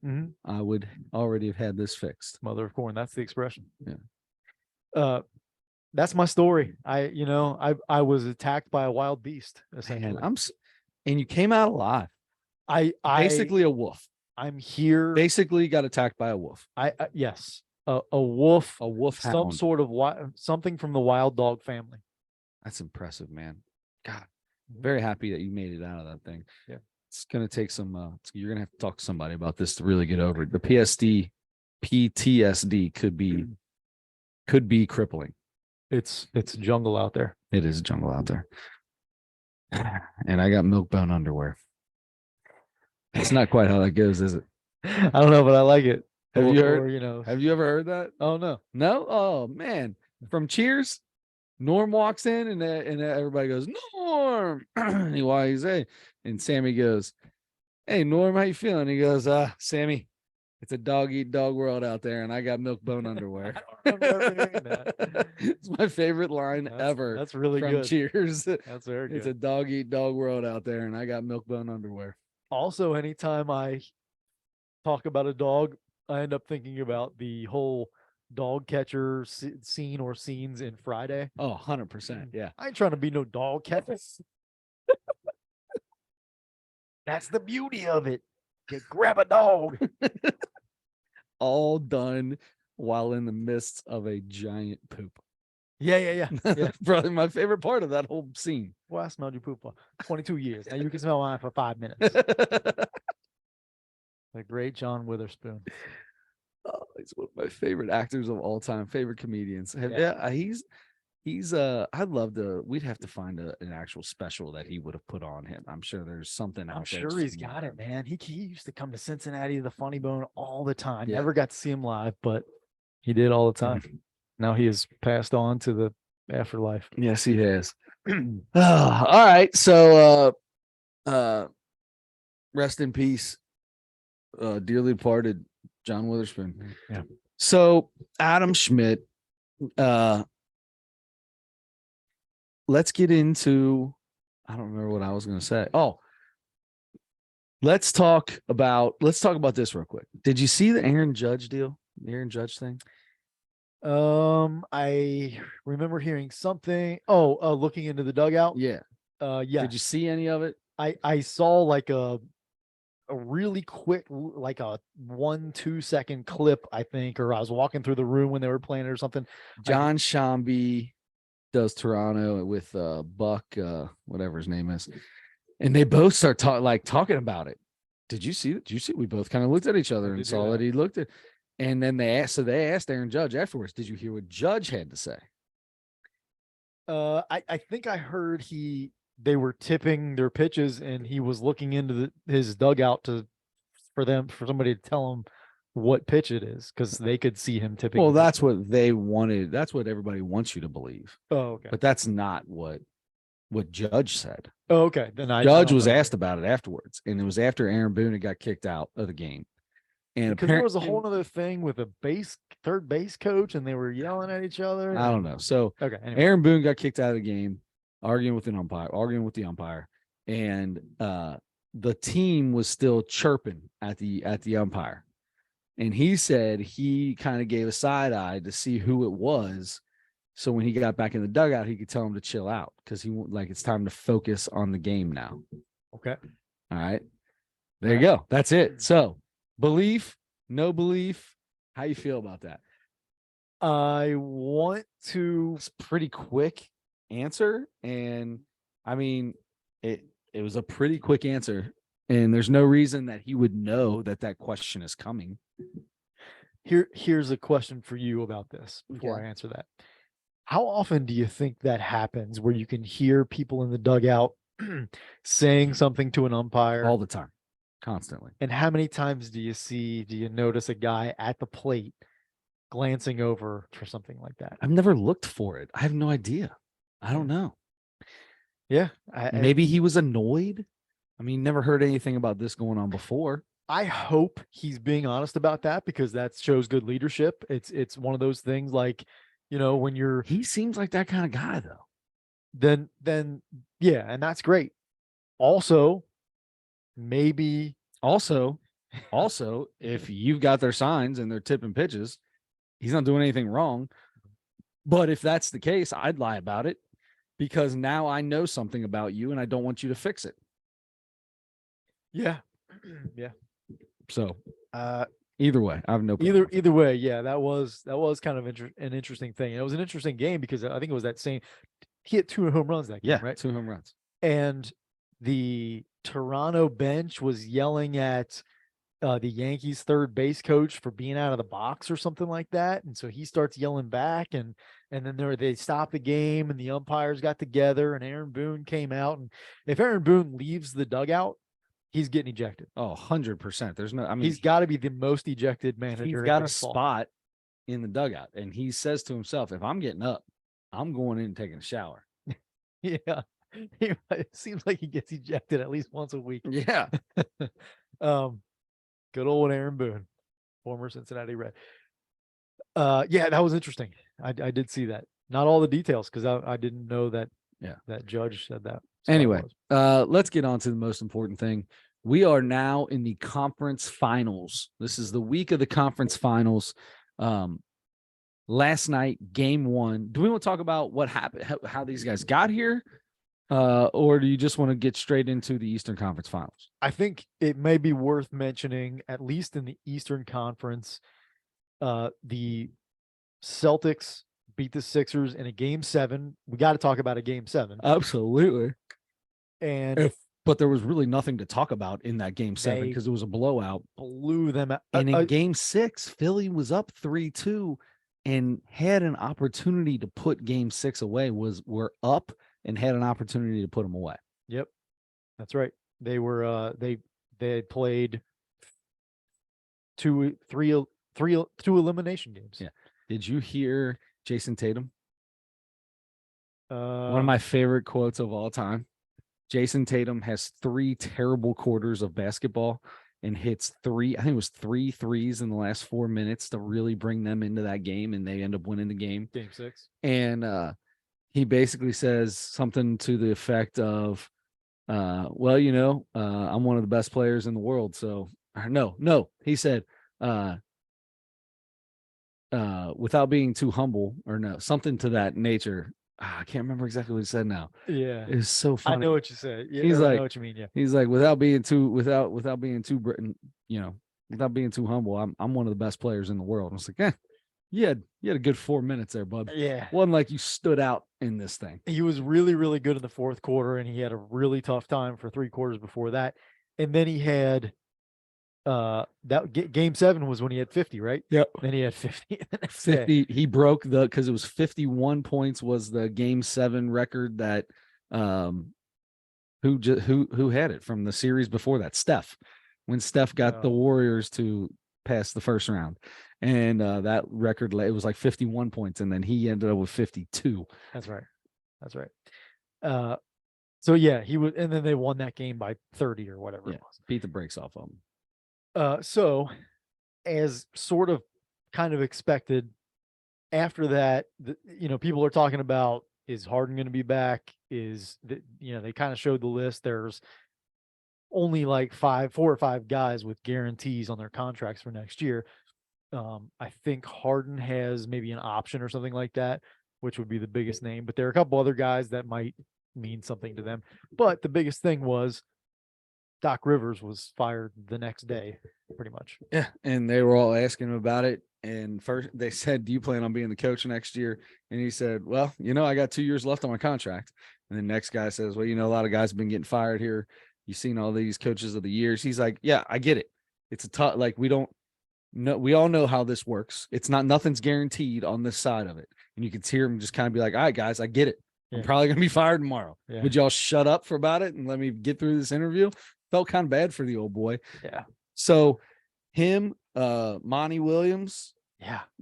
I would already have had this fixed. Mother of corn. That's the expression. Yeah. That's my story. I was attacked by a wild beast, essentially. And you came out alive. Basically a wolf. I'm here. Basically got attacked by a wolf. Yes. A wolf. A wolf some hound. sort of something from the wild dog family. That's impressive, man. God, very happy that you made it out of that thing. Yeah. It's gonna take some you're gonna have to talk to somebody about this to really get over it. The PTSD could be crippling. It's jungle out there. It is a jungle out there. And I got milk-bone underwear. It's not quite how that goes, is it? I don't know, but I like it. Have you heard? Or, Have you ever heard that? Oh no. No? Oh man. From Cheers, Norm walks in and everybody goes, Norm. Why he's hey. And Sammy goes, hey Norm, how you feeling? He goes, Sammy, it's a dog eat dog world out there, and I got milk bone underwear. I don't remember ever hearing that. It's my favorite line ever. That's really from good. Cheers. That's very good. It's a dog eat dog world out there, and I got milk bone underwear. Also, anytime I talk about a dog, I end up thinking about the whole dog catcher scene or scenes in Friday. Oh, 100%. Yeah. I ain't trying to be no dog catcher. That's the beauty of it. You grab a dog. All done while in the midst of a giant poop. Yeah. Probably my favorite part of that whole scene. Well, I smelled your poop for 22 years. Now you can smell mine for 5 minutes. The great John Witherspoon. Oh, he's one of my favorite actors of all time, favorite comedians. I'd love to. We'd have to find an actual special that he would have put on him. I'm sure there's something I'm out there. sure he's got it, man. He used to come to Cincinnati to the Funny Bone all the time. Yeah. Never got to see him live, but he did all the time. Now he has passed on to the afterlife. Yes, he has. All right. So rest in peace, dearly departed John Witherspoon. Yeah. So Adam Schmidt, let's get into, I don't remember what I was going to say. Oh, let's talk about this real quick. Did you see the Aaron Judge deal? The Aaron Judge thing? I remember hearing something. Oh, looking into the dugout. Yeah. Yeah. Did you see any of it? I saw like a really quick, like a 1-2 second clip, I think, or I was walking through the room when they were playing it or something. John Shambi does Toronto with Buck, whatever his name is, and they both start talking about it. Did you see it? Did you see? We both kind of looked at each other and saw that he looked at, and then they asked Aaron Judge afterwards. Did you hear what Judge had to say? I think I heard they were tipping their pitches and he was looking into his dugout for somebody to tell him what pitch it is, because they could see him tipping. Well, that's what they wanted. That's what everybody wants you to believe. Oh, okay. But that's not what Judge said. Oh, okay. Then Judge was asked about it afterwards, and it was after Aaron Boone had got kicked out of the game. And because there was a whole other thing with a third base coach, and they were yelling at each other. I don't know. So okay, anyway. Aaron Boone got kicked out of the game, arguing with the umpire, and the team was still chirping at the umpire. And he said he kind of gave a side eye to see who it was. So when he got back in the dugout, he could tell him to chill out, because it's time to focus on the game now. Okay. All right. There you go. That's it. So belief, no belief. How you feel about that? I want to. It's pretty quick answer. And I mean, it was a pretty quick answer. And there's no reason that he would know that question is coming. Here's a question for you about this before I answer that. How often do you think that happens where you can hear people in the dugout saying something to an umpire? All the time, constantly. And how many times do you notice a guy at the plate glancing over for something like that? I've never looked for it. I have no idea. I don't know. Yeah. Maybe he was annoyed. I mean, never heard anything about this going on before. I hope he's being honest about that, because that shows good leadership. It's one of those things, like, when he seems like that kind of guy, though. Then yeah, and that's great. Also, maybe also, if you've got their signs and they're tipping pitches, he's not doing anything wrong. But if that's the case, I'd lie about it, because now I know something about you and I don't want you to fix it. Yeah. Yeah. So, either way, I have no problem. Either way, yeah, that was kind of an interesting thing. It was an interesting game because I think it was that same. He hit 2 home runs that game, right? 2 home runs. And the Toronto bench was yelling at the Yankees third base coach for being out of the box or something like that, and so he starts yelling back, and then they stopped the game, and the umpires got together, and Aaron Boone came out, and if Aaron Boone leaves the dugout, he's getting ejected. Oh, 100%. There's no, I mean, he's got to be the most ejected manager. He's got a spot in the dugout, and he says to himself, if I'm getting up, I'm going in and taking a shower. Yeah. It seems like he gets ejected at least once a week. Yeah. Good old Aaron Boone, former Cincinnati Red. Yeah, that was interesting. I did see that. Not all the details, because I didn't know that. Yeah, that Judge said that. So anyway, let's get on to the most important thing. We are now in the conference finals. This is the week of the conference finals. Last night, game 1. Do we want to talk about what happened, how these guys got here? Or do you just want to get straight into the Eastern Conference Finals? I think it may be worth mentioning, at least in the Eastern Conference, the Celtics beat the Sixers in a game 7. We got to talk about a game 7. Absolutely. But there was really nothing to talk about in that game 7 because it was a blowout. Blew them out. And in game 6, Philly was up 3-2 and had an opportunity to put game 6 away, were up and had an opportunity to put them away. Yep. That's right. They were they had played two elimination games. Yeah. Did you hear Jason Tatum? One of Uh, my favorite quotes of all time. Jason Tatum has 3 terrible quarters of basketball and hits 3, I think it was 3 threes in the last 4 minutes to really bring them into that game, and they end up winning the game. Game 6. And he basically says something to the effect of, well, you know, I'm one of the best players in the world. So no, he said, without being too humble, or no, something to that nature. I can't remember exactly what he said now. Yeah. It's so I funny. know what you said. Yeah, He's I like, know what you mean. Yeah. he's like, without being too Britain, you know, without being too humble, I'm one of the best players in the world. I was like, you had a good 4 minutes there, bud. Yeah. Wasn't like you stood out in this thing. He was really, really good in the fourth quarter, and he had a really tough time for 3 quarters before that. And then he had game 7 was when he had 50, right? Yep. Then he had 50 the next day. 50. He broke because it was 51 points was the game 7 record that who had it from the series before that? Steph. When Steph got the Warriors to pass the first round. And that record, it was like 51 points, and then he ended up with 52. That's right. That's right. So yeah, he would, and then they won that game by 30 or whatever it was. Beat the brakes off of him. So as sort of kind of expected, after that, people are talking about, is Harden going to be back? They kind of showed the list. There's only like 4 or 5 guys with guarantees on their contracts for next year. I think Harden has maybe an option or something like that, which would be the biggest name, but there are a couple other guys that might mean something to them. But the biggest thing was Doc Rivers was fired the next day, pretty much. Yeah. And they were all asking him about it. And first they said, do you plan on being the coach next year? And he said, well, I got 2 years left on my contract. And the next guy says, well, a lot of guys have been getting fired here. You've seen all these coaches of the years. He's like, yeah, I get it. It's a tough, like, we all know how this works. It's nothing's guaranteed on this side of it. And you can hear him just kind of be like, all right, guys, I get it. I'm probably going to be fired tomorrow. Yeah. Would y'all shut up for about it and let me get through this interview? Felt kind of bad for the old boy. Yeah. So him, Monty Williams,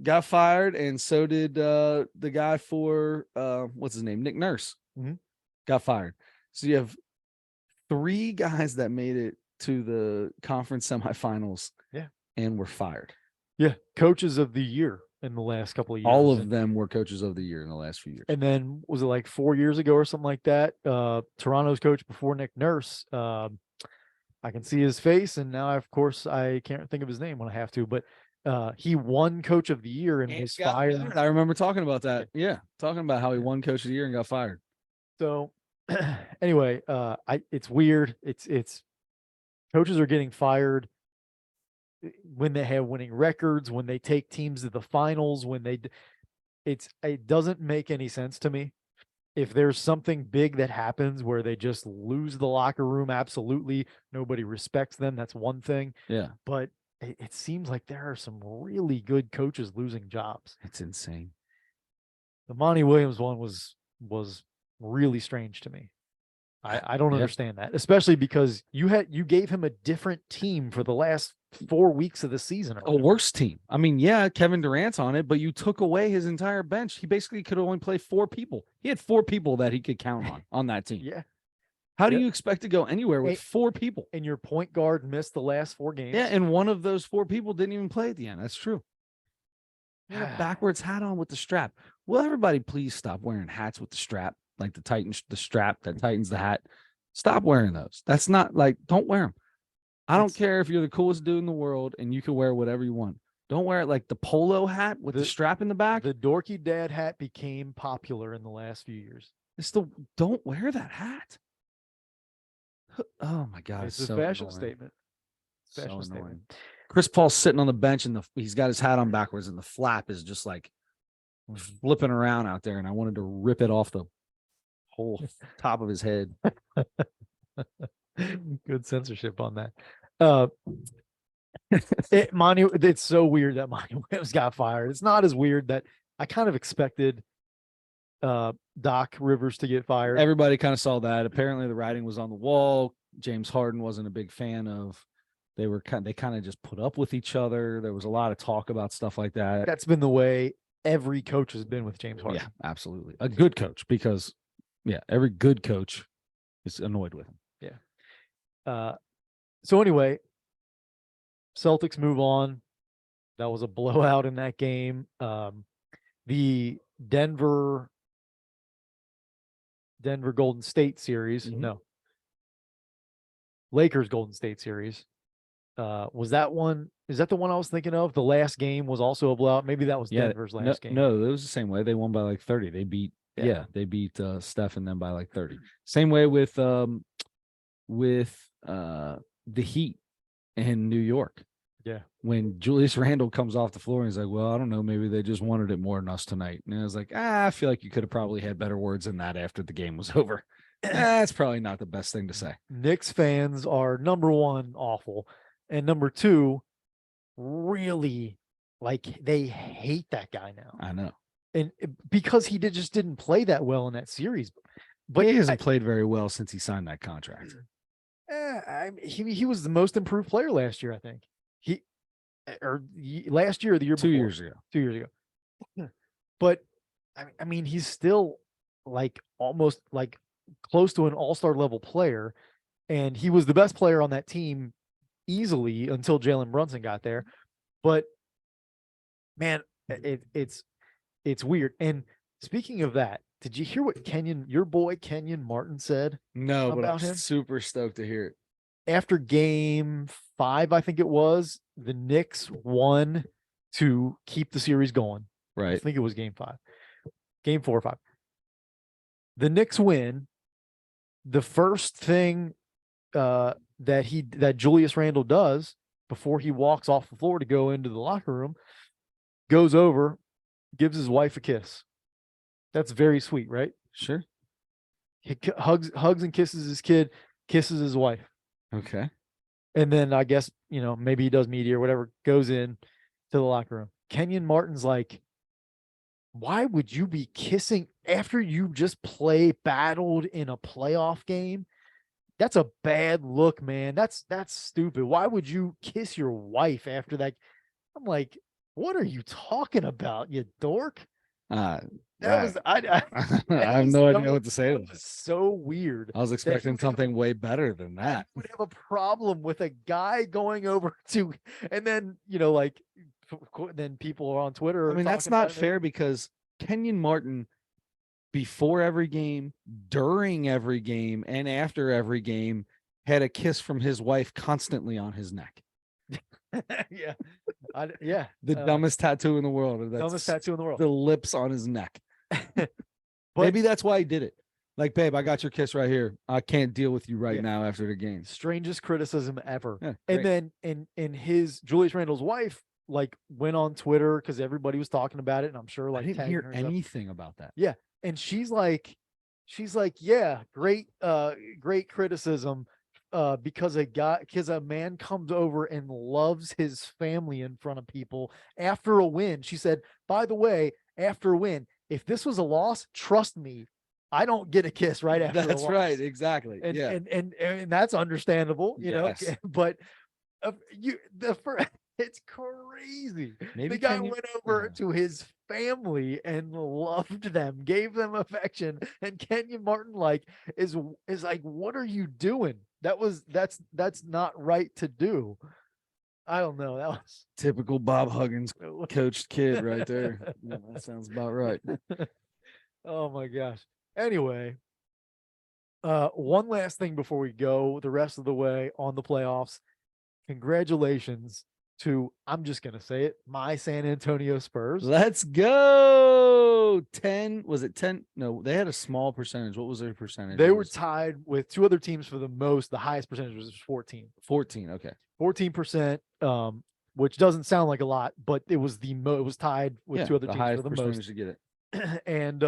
got fired. And so did the guy for, what's his name? Nick Nurse got fired. So you have 3 guys that made it to the conference semifinals. Yeah. And were fired. Yeah. Coaches of the year in the last couple of years. All of them were coaches of the year in the last few years. And then was it like 4 years ago or something like that? Toronto's coach before Nick Nurse. I can see his face, and now of course I can't think of his name when I have to, but he won coach of the year and was fired. I remember talking about that. Yeah. Talking about how he won coach of the year and got fired. So anyway, it's weird. It's coaches are getting fired when they have winning records, when they take teams to the finals, it doesn't make any sense to me. If there's something big that happens where they just lose the locker room, absolutely nobody respects them, that's one thing. Yeah. But it seems like there are some really good coaches losing jobs. It's insane. The Monty Williams one was really strange to me. I don't understand that, especially because you gave him a different team for the last 4 weeks of the season. A worse team. I mean, yeah, Kevin Durant's on it, but you took away his entire bench. He basically could only play 4 people. He had 4 people that he could count on that team. Yeah. How do you expect to go anywhere with 4 people? And your point guard missed the last 4 games. Yeah, and one of those 4 people didn't even play at the end. That's true. He had a backwards hat on with the strap. Will everybody please stop wearing hats with the strap? Like the strap that tightens the hat. Stop wearing those. That's not don't wear them. I don't care if you're the coolest dude in the world and you can wear whatever you want. Don't wear it like the polo hat with the strap in the back. The dorky dad hat became popular in the last few years. Don't wear that hat. Oh my God. It's a fashion statement. Fashion statement. Chris Paul's sitting on the bench and he's got his hat on backwards and the flap is just like flipping around out there. And I wanted to rip it off the whole top of his head. Good censorship on that. It's so weird that Monty Williams got fired. It's not as weird that I kind of expected Doc Rivers to get fired. Everybody kind of saw that. Apparently the writing was on the wall. James Harden wasn't a big fan of, they kind of just put up with each other. There was a lot of talk about stuff like that. That's been the way every coach has been with James Harden. Yeah, absolutely. A good coach, because every good coach is annoyed with him. So anyway, Celtics move on. That was a blowout in that game. The Denver Golden State series. Mhm. No. Lakers Golden State series. Was that one? Is that the one I was thinking of? The last game was also a blowout. Maybe that was Denver's last game. No, it was the same way. They won by like 30. They beat they beat Steph and them by like 30. Same way with the Heat in New York. Yeah. When Julius Randle comes off the floor and he's like, well, I don't know, maybe they just wanted it more than us tonight. And I was like, I feel like you could have probably had better words than that after the game was over. That's probably not the best thing to say. Knicks fans are, number one, awful, and number two, really, like, they hate that guy now. I know. And because he just didn't play that well in that series. But he hasn't played very well since he signed that contract. He was the most improved player last year, I think. Last year or the year before? 2 years ago. 2 years ago. But I mean, he's still like almost like close to an all-star level player, and he was the best player on that team easily until Jalen Brunson got there. But man, it's weird. And speaking of that, did you hear what your boy Kenyon Martin said? No, but I'm him? super stoked to hear it. After game 5, I think it was, the Knicks won to keep the series going. Right. I think it was game 5, game 4 or 5. The Knicks win. The first thing that Julius Randle does before he walks off the floor to go into the locker room, goes over, gives his wife a kiss. That's very sweet, right? Sure. He hugs and kisses his kid, kisses his wife. Okay. And then I guess, maybe he does media or whatever, goes in to the locker room. Kenyon Martin's like, why would you be kissing after you just battled in a playoff game? That's a bad look, man. That's stupid. Why would you kiss your wife after that? I'm like, what are you talking about, you dork? I I have no idea what to say. That was so weird. I was expecting something way better than that. I would have a problem with a guy going over to, and then, then people are on Twitter. I mean, that's not fair, because Kenyon Martin, before every game, during every game, and after every game, had a kiss from his wife constantly on his neck. Yeah. The dumbest tattoo in the world. Dumbest tattoo in the world. The lips on his neck. Maybe that's why he did it. Like, babe, I got your kiss right here. I can't deal with you right now after the game. Strangest criticism ever. Yeah, and then in his Julius Randle's wife went on Twitter because everybody was talking about it, and I'm sure I didn't hear anything about that. Yeah. And she's like, yeah, great criticism. Because a man comes over and loves his family in front of people after a win. She said, by the way, after a win, if this was a loss, trust me, I don't get a kiss right after. That's a loss. right, exactly. And, yeah, and that's understandable, yes. But it's crazy. Maybe the guy went over to his family and loved them, gave them affection, and Kenyon Martin is like, what are you doing? That's not right to do. I don't know. That was typical Bob Huggins coached kid right there. Yeah, that sounds about right. Oh my gosh. Anyway, one last thing before we go the rest of the way on the playoffs. Congratulations to, I'm just going to say it, my San Antonio Spurs. Let's go. 10, was it 10? No, they had a small percentage. What was their percentage? They were tied with two other teams for the highest percentage was 14. 14, okay. 14%, which doesn't sound like a lot, but it was it was tied with two other teams for the most. To get it. And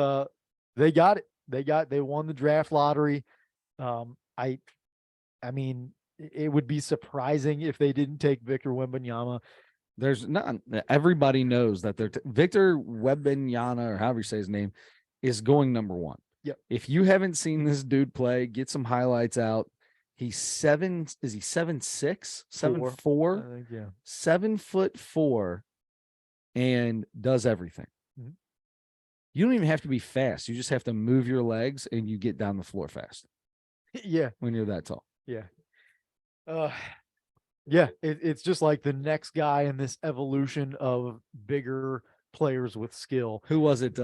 they got it. They won the draft lottery. I mean, it would be surprising if they didn't take Victor Wembanyama. There's not everybody knows that Victor Wembanyama, or however you say his name, is going number one. Yep. If you haven't seen this dude play, get some highlights out. He's 7'6", 7'4", I think, yeah. 7'4", and does everything. Mhm. You don't even have to be fast. You just have to move your legs and you get down the floor fast Yeah. when you're that tall. Yeah. Yeah, it's just like the next guy in this evolution of bigger players with skill. Who was it?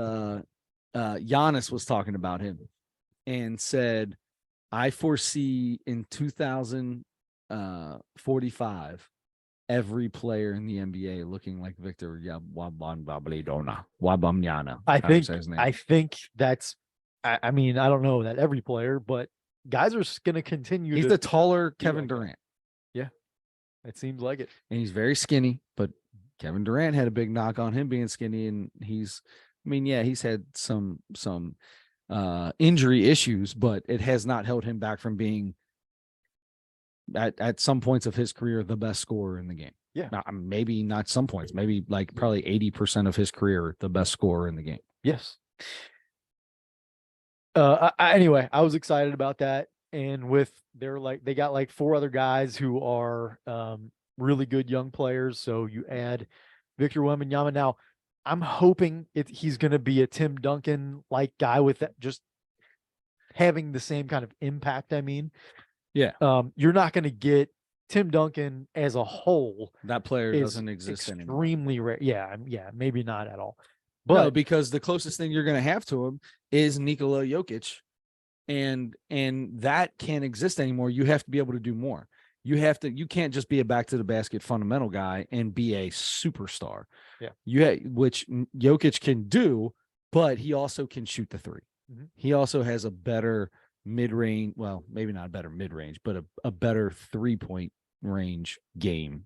Giannis was talking about him and said, I foresee in 2045 every player in the NBA looking like Victor Wembanyama. I think that's I mean, I don't know that every player, but guys are going to continue. He's the taller Kevin Durant. Yeah, it seems like it. And he's very skinny, but Kevin Durant had a big knock on him being skinny, and he's had some injury issues, but it has not held him back from being at some points of his career the best scorer in the game. Yeah. Maybe not some points, maybe like probably 80% of his career the best scorer in the game. Yes. Anyway, I was excited about that, and they got like 4 other guys who are really good young players. So you add Victor Wembanyama. Now, I'm hoping he's going to be a Tim Duncan like guy with that, just having the same kind of impact. I mean, yeah, you're not going to get Tim Duncan as a whole. That player doesn't exist anymore. Extremely rare. Yeah, maybe not at all. But no, because the closest thing you're going to have to him is Nikola Jokic, and that can't exist anymore. You have to be able to do more. You can't just be a back to the basket fundamental guy and be a superstar. Yeah. Which Jokic can do, but he also can shoot the three. Mm-hmm. He also has a better mid-range, well, maybe not a better mid-range, but a better 3-point range game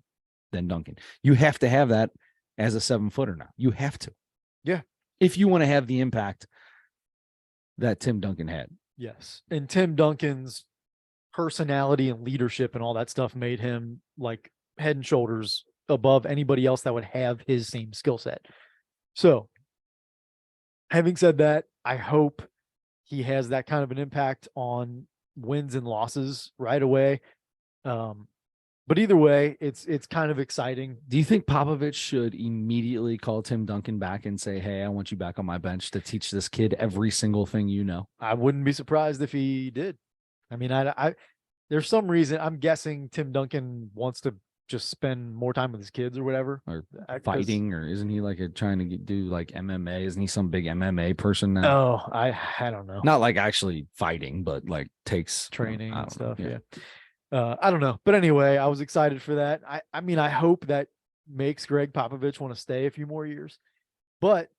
than Duncan. You have to have that as a 7-footer now. You have to. Yeah. If you want to have the impact that Tim Duncan had. Yes. And Tim Duncan's personality and leadership and all that stuff made him like head and shoulders above anybody else that would have his same skill set. So, having said that, I hope he has that kind of an impact on wins and losses right away. But either way, it's kind of exciting. Do you think Popovich should immediately call Tim Duncan back and say, hey, I want you back on my bench to teach this kid every single thing you know? I wouldn't be surprised if he did. I mean, I there's some reason I'm guessing Tim Duncan wants to just spend more time with his kids or whatever. Or fighting, or isn't he like trying to do like MMA? Isn't he some big MMA person now? Oh, I don't know. Not like actually fighting, but like takes training and stuff. Yeah. I don't know. But anyway, I was excited for that. I mean, I hope that makes Greg Popovich want to stay a few more years. But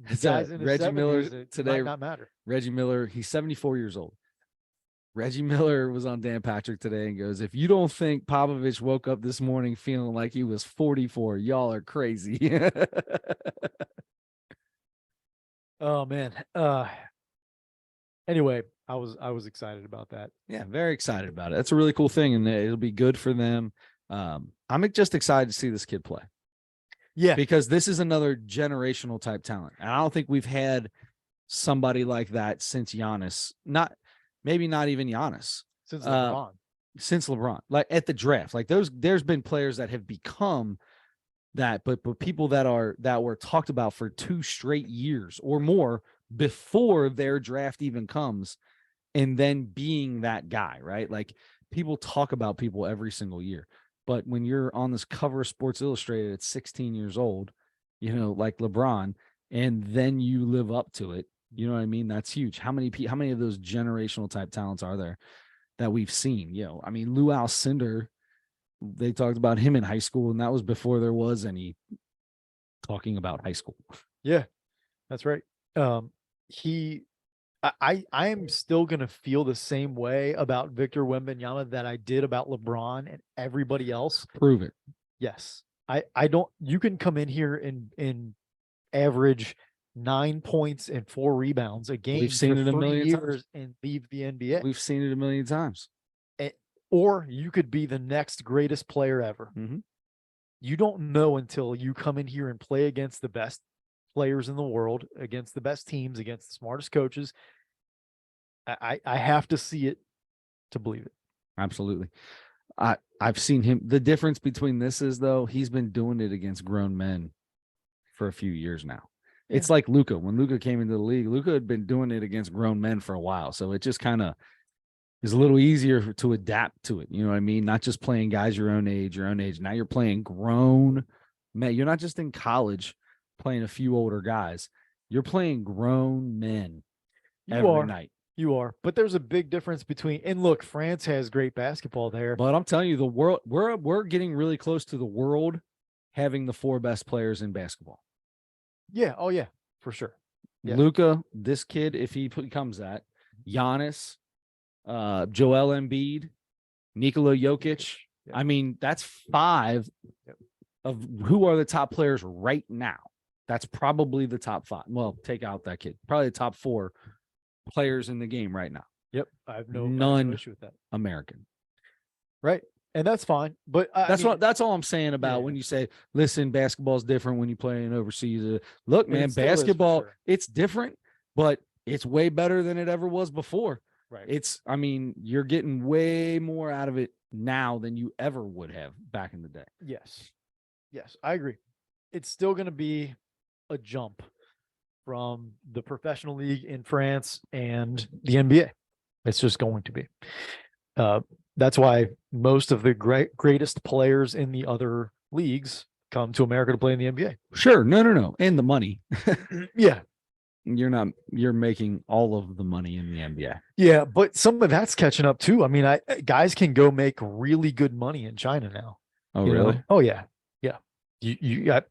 Reggie Miller today might not matter. Reggie Miller, he's 74 years old. Reggie Miller was on Dan Patrick today and goes, if you don't think Popovich woke up this morning feeling like he was 44, y'all are crazy. Oh man. Anyway, I was excited about that. Yeah, very excited about it. That's a really cool thing, and it'll be good for them. I'm just excited to see this kid play. Yeah, because this is another generational type talent. And I don't think we've had somebody like that since Giannis. Maybe not even Giannis. Since LeBron. Since LeBron. Like at the draft. Like there's been players that have become that, but people that were talked about for 2 straight years or more before their draft even comes, and then being that guy, right? Like people talk about people every single year, but when you're on this cover of Sports Illustrated at 16 years old, like LeBron, and then you live up to it, you know what I mean? That's huge. How many of those generational type talents are there that we've seen? I mean, Lou Alcindor, they talked about him in high school, and that was before there was any talking about high school. Yeah, that's right. I am still going to feel the same way about Victor Wembanyama that I did about LeBron and everybody else. Prove it. Yes. I don't, you can come in here and average 9 points and 4 rebounds a game. We've seen it a million years times and leave the NBA. We've seen it a million times. or you could be the next greatest player ever. Mhm. You don't know until you come in here and play against the best players in the world, against the best teams, against the smartest coaches. I have to see it to believe it. Absolutely. I've seen him. The difference between this is, though, he's been doing it against grown men for a few years now. Yeah. It's like Luka. When Luka came into the league, Luka had been doing it against grown men for a while. So it just kind of is a little easier to adapt to it. You know what I mean? Not just playing guys your own age. Now you're playing grown men. You're not just in college playing a few older guys. You're playing grown men every night. You are, but there's a big difference between, and look, France has great basketball there. But I'm telling you, the world, we're getting really close to the world having the 4 best players in basketball. Yeah. Oh yeah, for sure. Yeah. Luka, this kid, if he becomes that, Giannis, Joel Embiid, Nikola Jokic. Yep. I mean, that's 5 of who are the top players right now. That's probably the top 5. Well, take out that kid. Probably the top 4 players in the game right now. Yep. I have no issue with that. American. Right. And that's fine. But that's all I'm saying about when you say, listen, basketball is different when you play in overseas. Look, man, basketball, it's different, but it's way better than it ever was before. Right. You're getting way more out of it now than you ever would have back in the day. Yes. Yes, I agree. It's still going to be a jump from the professional league in France and the NBA. It's just going to be. That's why most of the greatest players in the other leagues come to America to play in the NBA. Sure. No. And the money. Yeah. You're making all of the money in the NBA. Yeah, but some of that's catching up too. I mean, guys can go make really good money in China now. Oh, really? Oh, yeah. Yeah. You got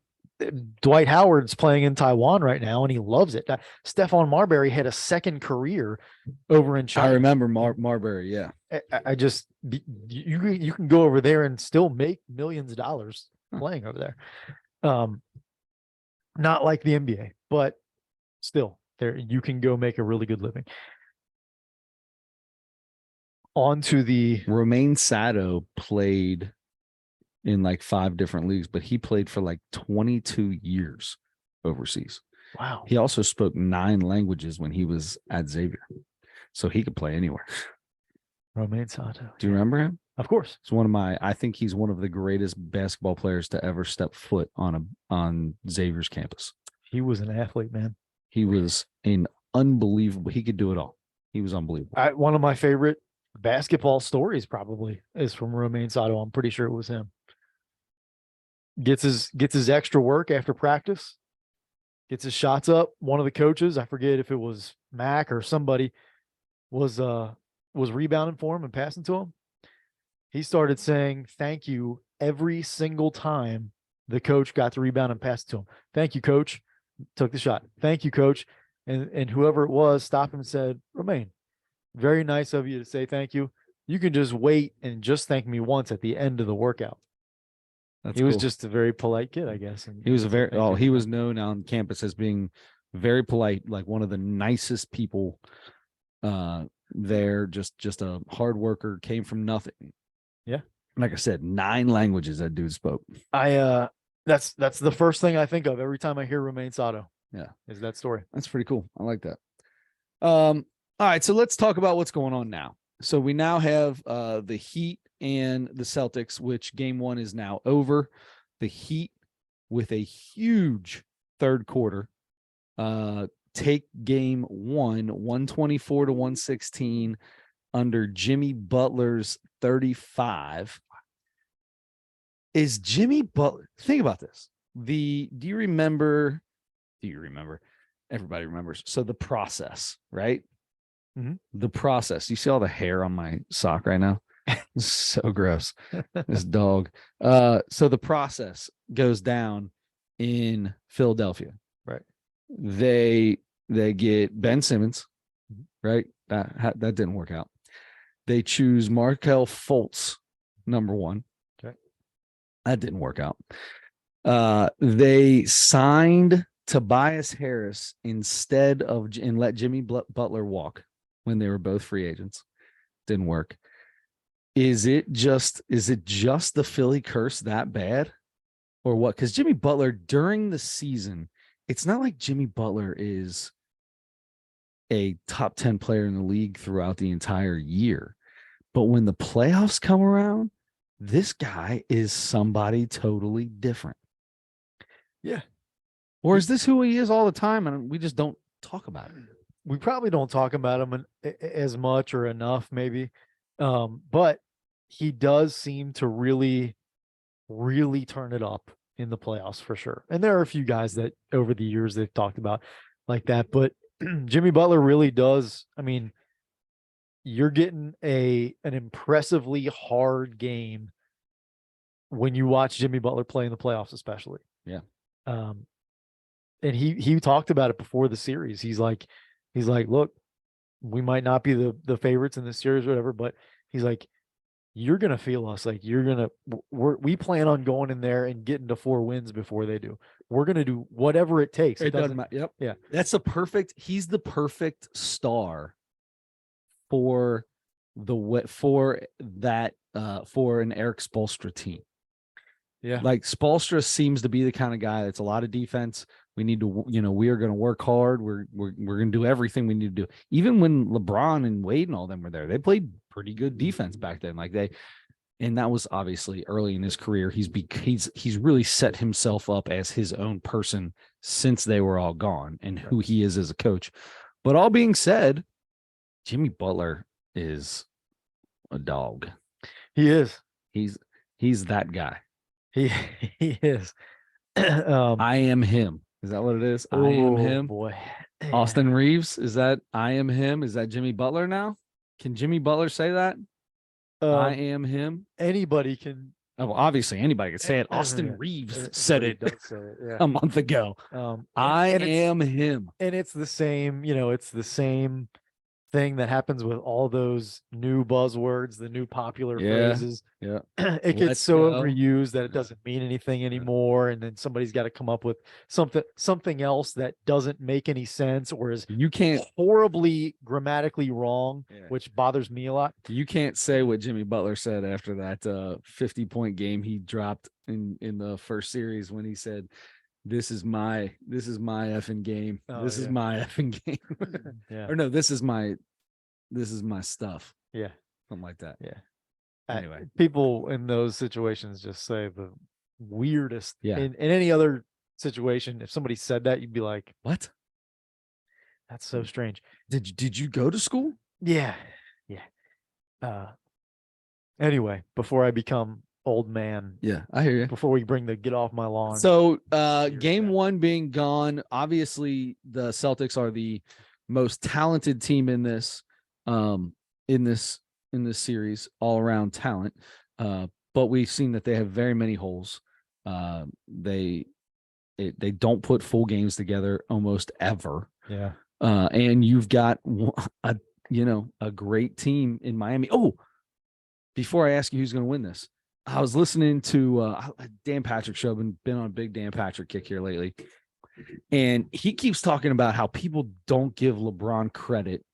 Dwight Howard's playing in Taiwan right now, and he loves it. Stephon Marbury had a second career over in China. I remember Marbury. Yeah. I just you can go over there and still make millions of dollars playing over there. Not like the NBA, but still, there you can go make a really good living. On to the Romain Sato played in like 5 different leagues, but he played for like 22 years overseas. Wow. He also spoke 9 languages when he was at Xavier, so he could play anywhere. Romain Sato. Do you remember him? Of course. It's I think he's one of the greatest basketball players to ever step foot on Xavier's campus. He was an athlete, man. He was an unbelievable. He could do it all. He was unbelievable. One of my favorite basketball stories probably is from Romain Sato. I'm pretty sure it was him. Gets his extra work after practice, gets his shots up. One of the coaches, I forget if it was Mac or somebody, was rebounding for him and passing to him. He started saying thank you every single time the coach got the rebound and passed to him. Thank you, coach. Took the shot. Thank you, coach. And whoever it was stopped him and said, Romain, very nice of you to say thank you. You can just wait and just thank me once at the end of the workout. He was just a very polite kid, I guess. And he was he was known on campus as being very polite, like one of the nicest people there. Just a hard worker, came from nothing. Yeah. Like I said, 9 languages that dude spoke. That's the first thing I think of every time I hear Romain Sato. Yeah. Is that story. That's pretty cool. I like that. All right, so let's talk about what's going on now. So we now have the Heat and the Celtics, which game 1 is now over. The Heat with a huge third quarter take game 1, 124-116 under Jimmy Butler's 35. Is Jimmy Butler, think about this. Do you remember? Everybody remembers. So the process, right? Mm-hmm. The process. You see all the hair on my sock right now? It's so gross. This dog. So the process goes down in Philadelphia. Right. They get Ben Simmons, right? That didn't work out. They choose Markelle Fultz, number 1. Okay. That didn't work out. They signed Tobias Harris instead of and let Jimmy Butler walk when they were both free agents. Didn't work. Is it just the Philly curse that bad, or what? Because Jimmy Butler during the season, it's not like Jimmy Butler is a top 10 player in the league throughout the entire year. But when the playoffs come around, this guy is somebody totally different. Yeah. Or is this who he is all the time and we just don't talk about it? We probably don't talk about him as much or enough, maybe. But he does seem to really, really turn it up in the playoffs for sure. And there are a few guys that over the years they've talked about like that, but Jimmy Butler really does. I mean, you're getting an impressively hard game when you watch Jimmy Butler play in the playoffs, especially. Yeah. And he talked about it before the series. He's like, look, we might not be the favorites in this series or whatever, but he's like, you're gonna feel us. Like we plan on going in there and getting to 4 wins before they do. We're gonna do whatever it takes. It doesn't matter. Yep. Yeah. He's the perfect star for for an Eric Spoelstra team. Yeah. Like Spoelstra seems to be the kind of guy that's a lot of defense. We need to, we are going to work hard. We're going to do everything we need to do. Even when LeBron and Wade and all them were there, they played pretty good defense back then. And that was obviously early in his career. He's really set himself up as his own person since they were all gone and who he is as a coach. But all being said, Jimmy Butler is a dog. He is. He's that guy. He is. I am him. Is that what it is? I am him. Boy. Austin Reeves. Is that I am him? Is that Jimmy Butler now? Can Jimmy Butler say that? I am him. Anybody can. Oh, well, obviously anybody can say it. Austin Reeves said it, a month ago. I am him. And it's the same, it's the same thing that happens with all those new buzzwords, the new popular phrases. Yeah. It gets so overused that it doesn't mean anything anymore. And then somebody's got to come up with something else that doesn't make any sense or is horribly grammatically wrong, which bothers me a lot. You can't say what Jimmy Butler said after that 50-point game he dropped in the first series when he said, This is my effing game. This is my effing game. Or no, this is my stuff. Yeah. Something like that. Yeah. Anyway. People in those situations just say the weirdest. Yeah. In any other situation, if somebody said that, you'd be like, what? That's so strange. Did you go to school? Yeah. Yeah. Anyway, before I become old man. Yeah, I hear you. Before we bring the get off my lawn. So game 1 being gone, obviously the Celtics are the most talented team in this series, all around talent. But we've seen that they have very many holes. They don't put full games together almost ever. Yeah. And you've got a great team in Miami. Oh, before I ask you who's going to win this, I was listening to Dan Patrick show. Been on a big Dan Patrick kick here lately. And he keeps talking about how people don't give LeBron credit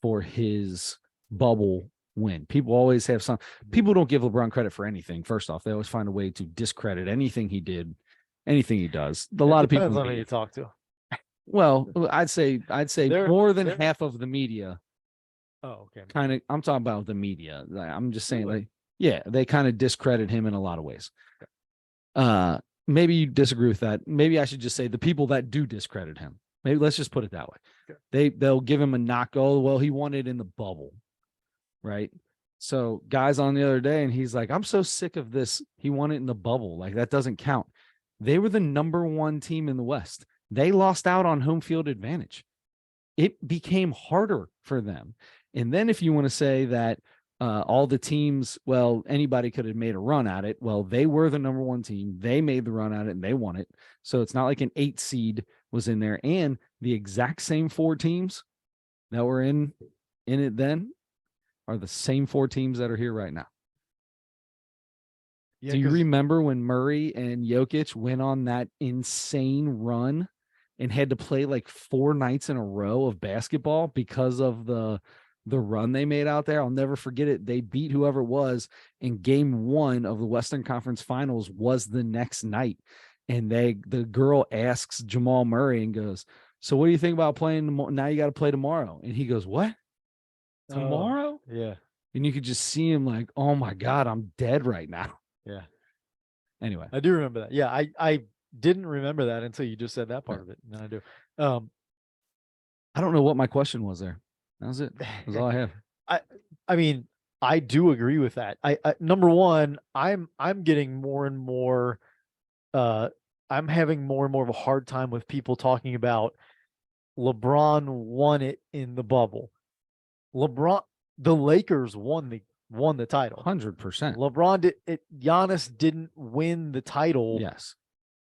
for his bubble win. People always have people don't give LeBron credit for anything. First off, they always find a way to discredit anything he did, anything he does. A lot of people. Depends on who you talk to. Well, I'd say more than half of the media. Oh, okay. Kind of, I'm talking about the media. I'm just saying, they kind of discredit him in a lot of ways. Maybe you disagree with that. Maybe I should just say the people that do discredit him. Maybe let's just put it that way. Okay. They'll give him a knock. Oh, well, he won it in the bubble, right? So guys on the other day, and he's like, I'm so sick of this. He won it in the bubble. Like that doesn't count. They were the number 1 team in the West. They lost out on home field advantage. It became harder for them. And then if you want to say that all the teams, well, anybody could have made a run at it. Well, they were the number 1 team. They made the run at it and they won it. So it's not like an 8 seed was in there. And the exact same 4 teams that were in it then are the same 4 teams that are here right now. Yeah, do you remember when Murray and Jokic went on that insane run and had to play like 4 nights in a row of basketball because of the the run they made out there. I'll never forget it. They beat whoever it was, and game 1 of the Western Conference Finals was the next night. And the girl asks Jamal Murray and goes, "So what do you think about playing now? You got to play tomorrow." And he goes, "What? Tomorrow?" Yeah. And you could just see him like, "Oh my God, I'm dead right now." Yeah. Anyway, I do remember that. Yeah. I didn't remember that until you just said that part of it. And I do. I don't know what my question was there. That was it. That was all I have. I mean, I do agree with that. I number one, I'm getting more and more I'm having more and more of a hard time with people talking about LeBron won it in the bubble. The Lakers won the title. 100%. LeBron did it. Giannis didn't win the title Yes.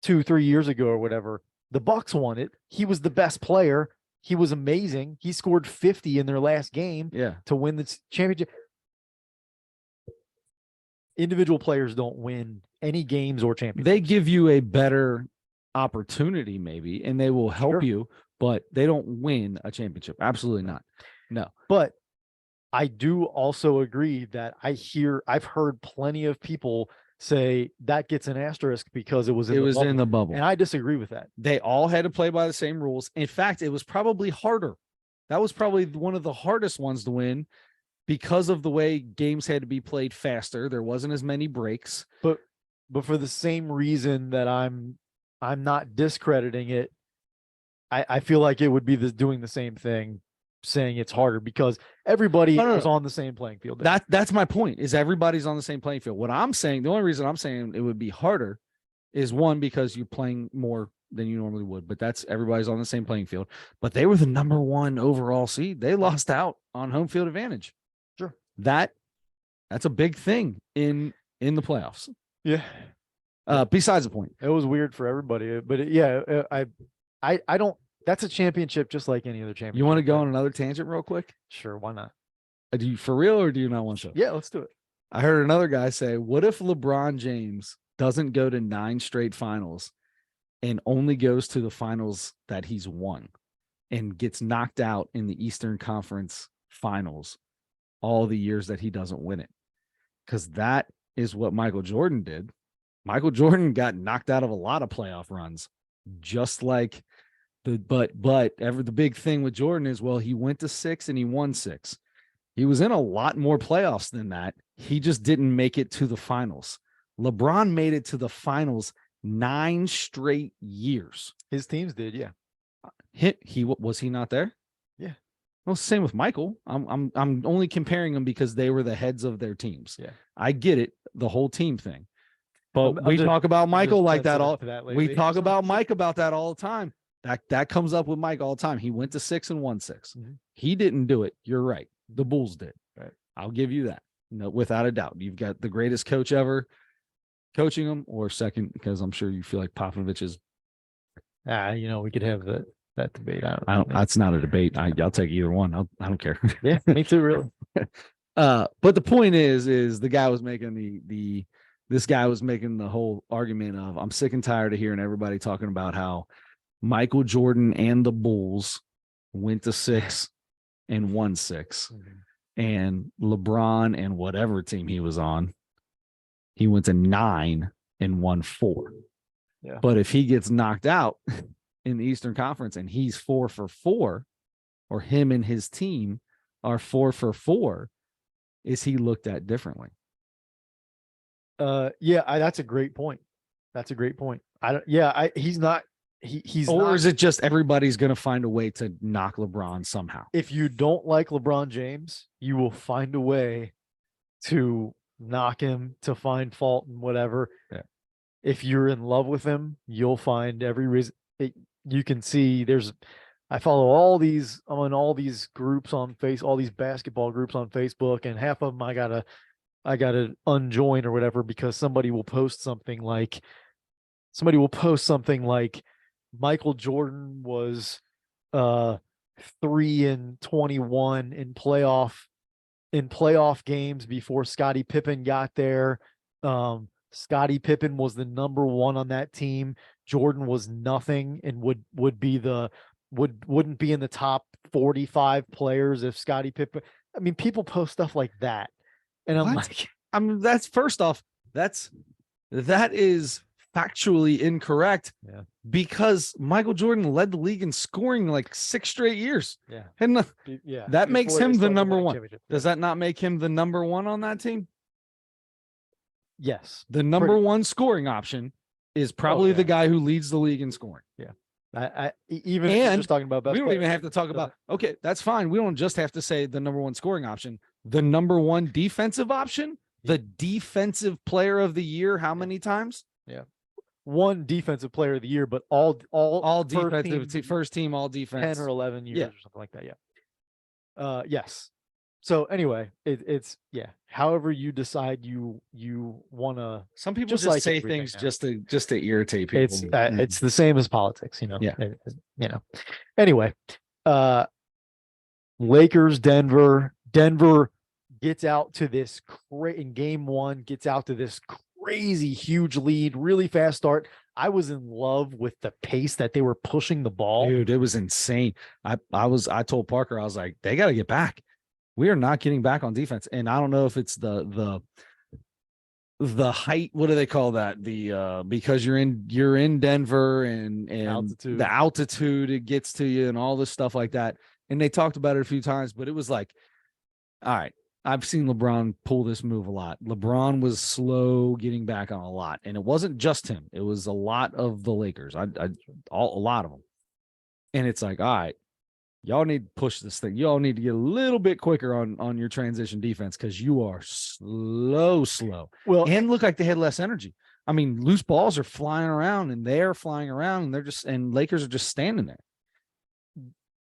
2-3 years ago or whatever. The Bucks won it. He was the best player. He was amazing. He scored 50 in their last game Yeah. to win the championship. Individual players don't win any games or championships. They give you a better opportunity, maybe, and they will help Sure. you, but they don't win a championship. Absolutely not. No. But I do also agree that I've heard plenty of people say that gets an asterisk because it was in the bubble. And I disagree with that. They all had to play by the same rules. In fact, it was probably harder. That was probably one of the hardest ones to win because of the way games had to be played faster. There wasn't as many breaks. But for the same reason that I'm not discrediting it, I feel like it would be doing the same thing, saying it's harder because everybody is on the same playing field. That's my point, is everybody's on the same playing field. What I'm saying, the only reason I'm saying it would be harder is, one, because you're playing more than you normally would, but that's everybody's on the same playing field. But they were the number 1 overall seed. They lost out on home field advantage. Sure. That's a big thing in the playoffs. Yeah. Besides the point, it was weird for everybody, but I don't. That's a championship, just like any other championship. You want to go on another tangent real quick? Sure, why not? Do you for real, or do you not want to? Yeah, let's do it. I heard another guy say, "What if LeBron James doesn't go to 9 straight finals and only goes to the finals that he's won and gets knocked out in the Eastern Conference Finals all the years that he doesn't win it?" Because that is what Michael Jordan did. Michael Jordan got knocked out of a lot of playoff runs, just like the big thing with Jordan is, well, he went to 6 and he won 6. He was in a lot more playoffs than that. He just didn't make it to the finals. LeBron made it to the finals 9 straight years. His teams did, yeah. Was he not there? Yeah. Well, same with Michael. I'm only comparing them because they were the heads of their teams. Yeah. I get it, the whole team thing. But we talk about Michael like that all. We talk about Mike about that all the time. That comes up with Mike all the time. He went to 6 and won 6. Mm-hmm. He didn't do it. You're right. The Bulls did. Right. I'll give you that. No, without a doubt. You've got the greatest coach ever coaching them, or second, because I'm sure you feel like Popovich is. We could have that debate. I don't. That's not a debate. I'll take either one. I don't care. Yeah, me too. Really. But the point is the guy was making this guy was making the whole argument of, I'm sick and tired of hearing everybody talking about how Michael Jordan and the Bulls went to 6 and won 6. Mm-hmm. And LeBron and whatever team he was on, he went to 9 and won 4. Yeah. But if he gets knocked out in the Eastern Conference and he's 4 for 4, or him and his team are 4 for 4, is he looked at differently? That's a great point. He's not. He's or not, is it just everybody's going to find a way to knock LeBron somehow? If you don't like LeBron James, you will find a way to knock him, to find fault and whatever. Yeah. If you're in love with him, you'll find every reason. You can see I follow I'm in all these groups on all these basketball groups on Facebook, and half of them I gotta unjoin or whatever, because somebody will post something like Michael Jordan was 3 and 21 in playoff games before Scottie Pippen got there. Scottie Pippen was the number 1 on that team. Jordan was nothing and would be the wouldn't be in the top 45 players if Scottie Pippen. I mean, people post stuff like that, and I'm What? like, I mean, that's first off, that is factually incorrect. Yeah. Because Michael Jordan led the league in scoring like 6 straight years. yeah, And yeah. that makes before they him the started number winning one. championships. Does that not make him the number one on that team? Yes, The number one scoring option is probably the guy who leads the league in scoring. Even if we're just talking about best we don't players, even have to talk about, okay, that's fine. We don't just have to say the number one scoring option, the number one defensive option, the defensive player of the year. How many times? one defensive player of the year, but all defensive first team, all defense, 10 or 11 years or something like that. Yes. So anyway, it's however you decide you want to. Some people just just like say everything things now. just to irritate people. It's the same as politics, Yeah. Anyway, Lakers, Denver gets out to this in game one, gets out to this crazy huge lead, really fast start. I was in love with the pace that they were pushing the ball. Dude, it was insane. I told Parker, I was like, they got to get back. We are not getting back on defense. And I don't know if it's the height, what do they call that? The because you're in Denver and Altitude. the altitude it gets to you and all this stuff like that. And they talked about it a few times, but it was like, all right, I've seen LeBron pull this move a lot. LeBron was slow getting back on a lot, and it wasn't just him. It was a lot of the Lakers. A lot of them. And it's like, all right, y'all need to push this thing. Y'all need to get a little bit quicker on your transition defense because you are slow. Well, and look like they had less energy. I mean, loose balls are flying around, and they're flying around, and Lakers are just standing there.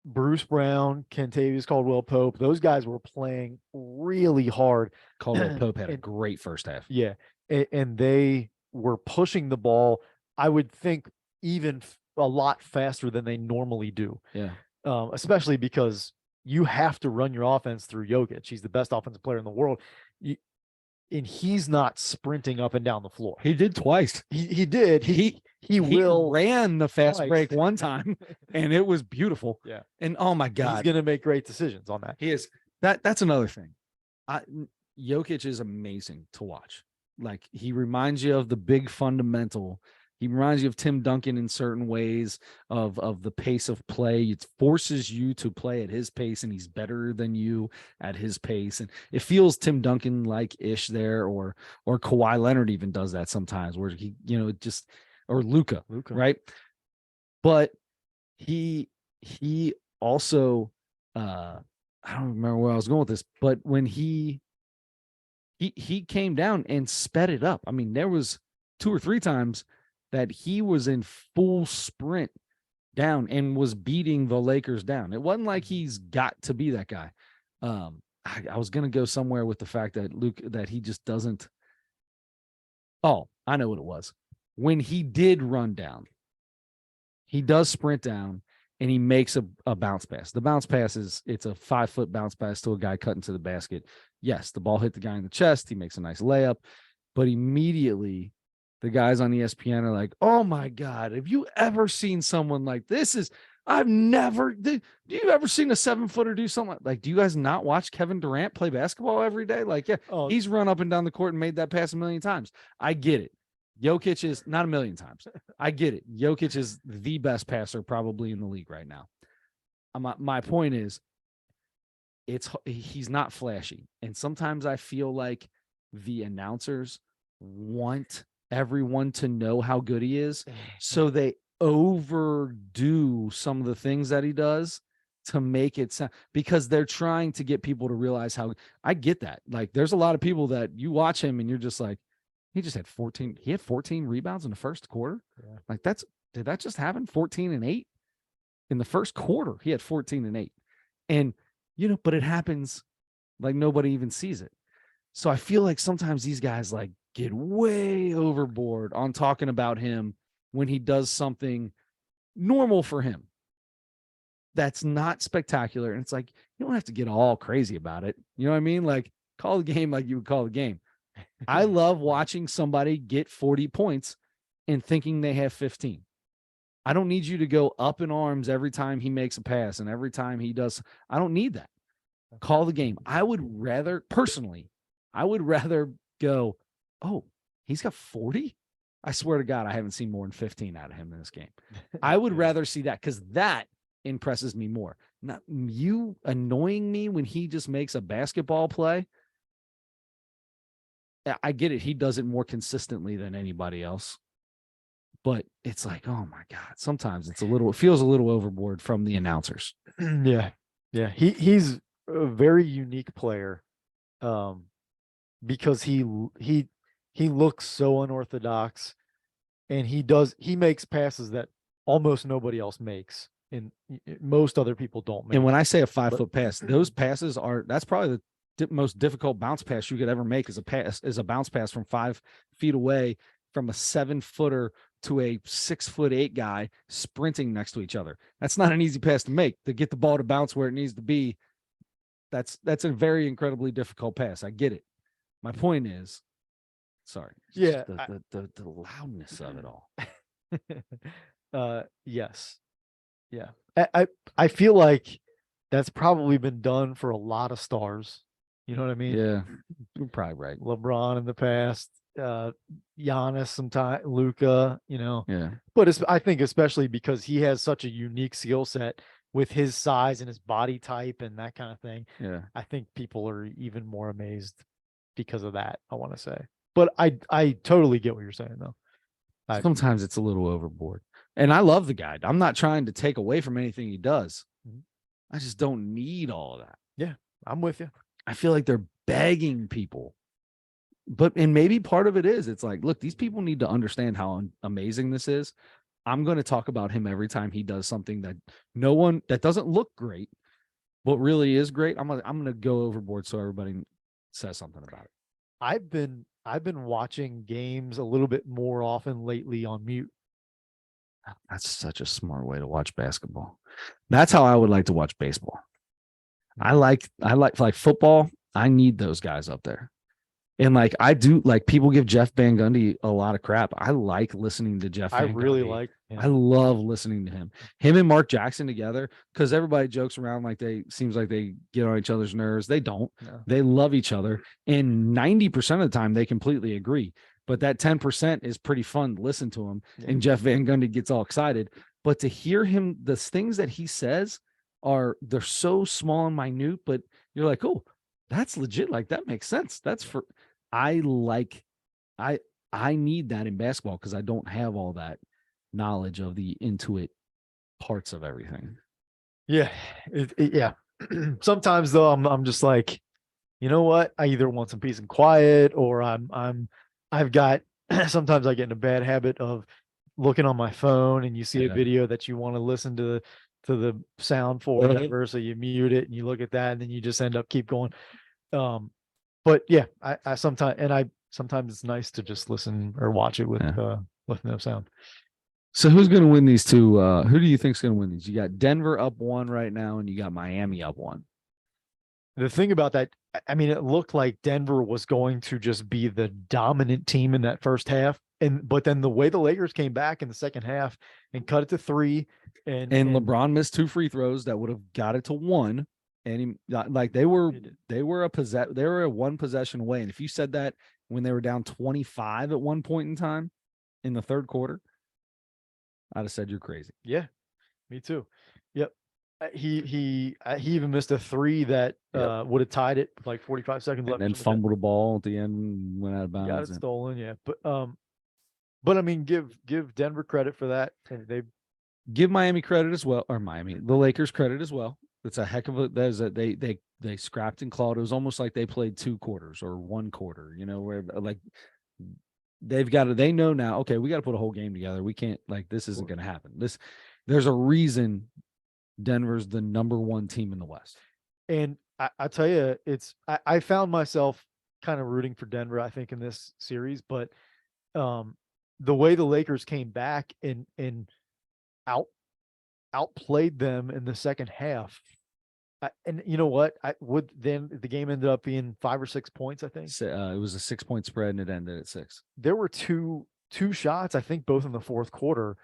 Bruce Brown, Kentavious Caldwell-Pope, those guys were playing really hard. Caldwell-Pope had a great first half. Yeah, and they were pushing the ball, I would think, even a lot faster than they normally do. Yeah. Especially because you have to run your offense through Jokic. He's the best offensive player in the world. And he's not sprinting up and down the floor. He did twice. He did. He ran the fast break one time, and it was beautiful. Yeah. And oh my God, he's gonna make great decisions on that. He is. That's another thing. Jokic is amazing to watch. Like, he reminds you of the big fundamental. He reminds you of Tim Duncan in certain ways of the pace of play. It forces you to play at his pace, and he's better than you at his pace. And it feels Tim Duncan like ish there, or Kawhi Leonard even does that sometimes, where he, or Luka, right? But he also, I don't remember where I was going with this, but when he came down and sped it up. I mean, there was 2 or 3 times that he was in full sprint down and was beating the Lakers down. It wasn't like he's got to be that guy. I was going to go somewhere with the fact that he just doesn't. Oh, I know what it was. When he did run down, he does sprint down and he makes a bounce pass. The bounce pass it's a 5-foot bounce pass to a guy cutting to the basket. Yes, the ball hit the guy in the chest. He makes a nice layup, but immediately the guys on ESPN are like, "Oh my God, have you ever seen someone like this? Do you ever seen a 7-footer do something like, do you guys not watch Kevin Durant play basketball every day? Like, yeah, he's run up and down the court and made that pass a million times. I get it. Jokic is not a million times. I get it. Jokic is the best passer probably in the league right now. My point is, he's not flashy. And sometimes I feel like the announcers want everyone to know how good he is, so they overdo some of the things that he does to make it sound, because they're trying to get people to realize how. I get that. Like, there's a lot of people that you watch him and you're just like, he had 14 rebounds in the first quarter. Yeah. Like, did that just happen? 14 and 8 in the first quarter. He had 14 and 8, and but it happens like nobody even sees it. So I feel like sometimes these guys like get way overboard on talking about him when he does something normal for him that's not spectacular. And it's like, you don't have to get all crazy about it. You know what I mean? Like, call the game like you would call the game. I love watching somebody get 40 points and thinking they have 15. I don't need you to go up in arms every time he makes a pass and every time he does. I don't need that. Call the game. I would rather go, oh, he's got 40. I swear to God, I haven't seen more than 15 out of him in this game. I would rather see that because that impresses me more. Not you annoying me when he just makes a basketball play. I get it. He does it more consistently than anybody else. But it's like, oh my God, sometimes it feels a little overboard from the announcers. Yeah. Yeah. He's a very unique player. Because he looks so unorthodox, and he makes passes that almost nobody else makes, and most other people don't make. And when I say a 5-foot pass, those passes that's probably the most difficult bounce pass you could ever make is a bounce pass from 5 feet away from a 7-footer to a 6'8" guy sprinting next to each other. That's not an easy pass to make. To get the ball to bounce where it needs to be, that's a very incredibly difficult pass. I get it. My point is, sorry. Yeah. The loudness of it all. Yes. Yeah. I feel like that's probably been done for a lot of stars. You know what I mean? Yeah. You're probably right. LeBron in the past, Giannis sometime, Luca, Yeah. But I think especially because he has such a unique skill set with his size and his body type and that kind of thing. Yeah. I think people are even more amazed because of that, I want to say. But I totally get what you're saying though. Sometimes it's a little overboard. And I love the guy. I'm not trying to take away from anything he does. I just don't need all of that. Yeah, I'm with you. I feel like they're begging people. And maybe part of it is, it's like, look, these people need to understand how amazing this is. I'm going to talk about him every time he does something that doesn't look great, but really is great. I'm going to go overboard so everybody says something about it. I've been watching games a little bit more often lately on mute. That's such a smart way to watch basketball. That's how I would like to watch baseball. I like football. I need those guys up there. And like I do, like people give Jeff Van Gundy a lot of crap. I like listening to Jeff. I Van really Gundy. like him. I love listening to him. Him and Mark Jackson together, because everybody jokes around like seems like they get on each other's nerves. They don't. No. They love each other, and 90% of the time they completely agree. But that 10% is pretty fun to listen to him. Yeah. And Jeff Van Gundy gets all excited. But to hear him, the things that he says they're so small and minute, but you're like, oh, that's legit. Like that makes sense. I need that in basketball because I don't have all that knowledge of the intuit parts of everything. Yeah. Yeah. Sometimes though, I'm just like, you know what? I either want some peace and quiet, or I've got, sometimes I get in a bad habit of looking on my phone and you see a video that you want to listen to the sound for, whatever. So you mute it and you look at that and then you just end up keep going. But yeah, I sometimes it's nice to just listen or watch it with no sound. So who's going to win these two? Who do you think's going to win these? You got Denver up 1 right now, and you got Miami up 1. The thing about that, I mean, it looked like Denver was going to just be the dominant team in that first half, but then the way the Lakers came back in the second half and cut it to 3, and LeBron missed 2 free throws that would have got it to 1. And they were a 1 possession away. And if you said that when they were down 25 at one point in time in the third quarter, I'd have said you're crazy. Yeah, me too. Yep. He even missed a 3 that would have tied it with like 45 seconds left. And then fumbled the ball at the end and went out of bounds. Got it stolen, yeah. But I mean, give Denver credit for that. They give Miami credit as well, or the Lakers credit as well. It's a heck of they scrapped and clawed. It was almost like they played 2 quarters or 1 quarter, where like they know now, okay, we got to put a whole game together. We can't, like, this isn't going to happen. There's a reason Denver's the number 1 team in the West. And I tell you, I found myself kind of rooting for Denver, I think, in this series, but the way the Lakers came back and outplayed them in the second half. And you know what? The game ended up being 5 or 6 points, I think. It was a 6-point spread and it ended at 6. There were two shots, I think, both in the fourth quarter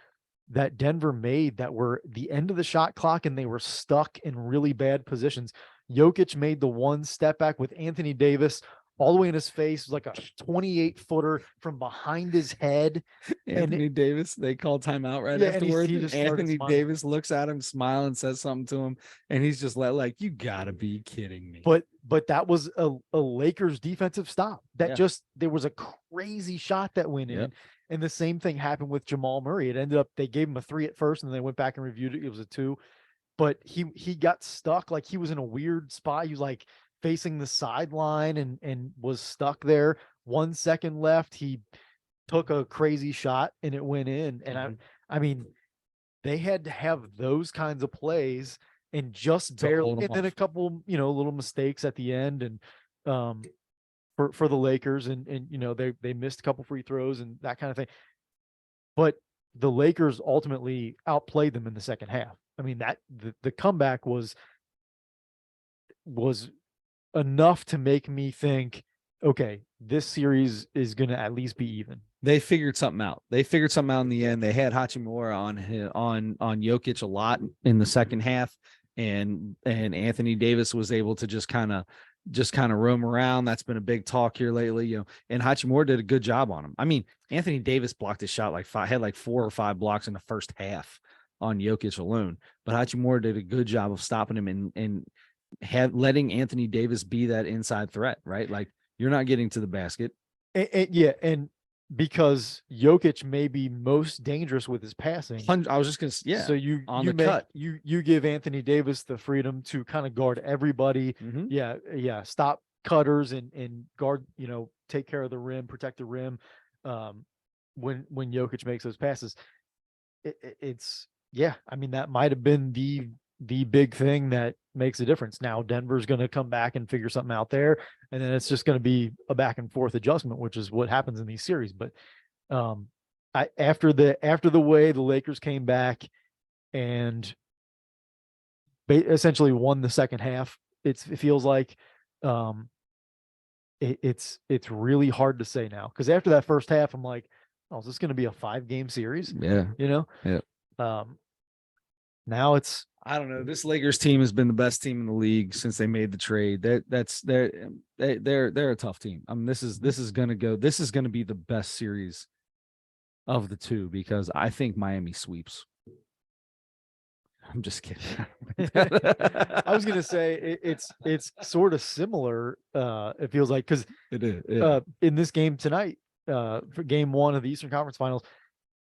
that Denver made that were the end of the shot clock and they were stuck in really bad positions. Jokic made the one step back with Anthony Davis all the way in his face, like a 28-footer from behind his head. Anthony Davis, they call timeout right Yeah, and afterwards. he just started Anthony smiling. Davis looks at him, smiles, and says something to him, and he's just like, "You gotta be kidding me!" But that was a Lakers defensive stop. That Yeah. just there was a crazy shot that went in. Yep. And the same thing happened with Jamal Murray. It ended up they gave him a 3 at first, and then they went back and reviewed it. It was a 2. But he got stuck, like he was in a weird spot. He was like facing the sideline and was stuck there. 1 second left. He took a crazy shot and it went in. And I mean, they had to have those kinds of plays and just To barely, hold 'em and then a off. couple, little mistakes at the end. And for the Lakers, and they missed a couple free throws and that kind of thing. But the Lakers ultimately outplayed them in the second half. I mean, that the comeback was enough to make me think, okay, this series is going to at least be even. They figured something out. They figured something out in the end. They had Hachimura on Jokic a lot in the second half, and Anthony Davis was able to just kind of roam around. That's been a big talk here lately, and Hachimura did a good job on him. I mean, Anthony Davis blocked his shot had like 4 or 5 blocks in the first half on Jokic alone, but Hachimura did a good job of stopping him and letting Anthony Davis be that inside threat, right? Like, you're not getting to the basket. And because Jokic may be most dangerous with his passing. I was just gonna, yeah. So you cut. You give Anthony Davis the freedom to kind of guard everybody. Mm-hmm. Yeah. Stop cutters and guard. Take care of the rim, protect the rim. When Jokic makes those passes, it's yeah. I mean, that might have been the big thing that makes a difference. Now Denver's going to come back and figure something out there, and then it's just going to be a back and forth adjustment, which is what happens in these series. But after the way the Lakers came back and essentially won the second half, it feels like it's really hard to say now, because after that first half, I'm like, oh, is this going to be a 5-game series? Yeah. Yeah. Now it's, I don't know. This Lakers team has been the best team in the league since they made the trade. They're a tough team. I mean, this is going to be the best series of the two, because I think Miami sweeps. I'm just kidding. I was going to say it's sort of similar. It feels like, because it is. Yeah. In this game tonight, for game 1 of the Eastern Conference Finals,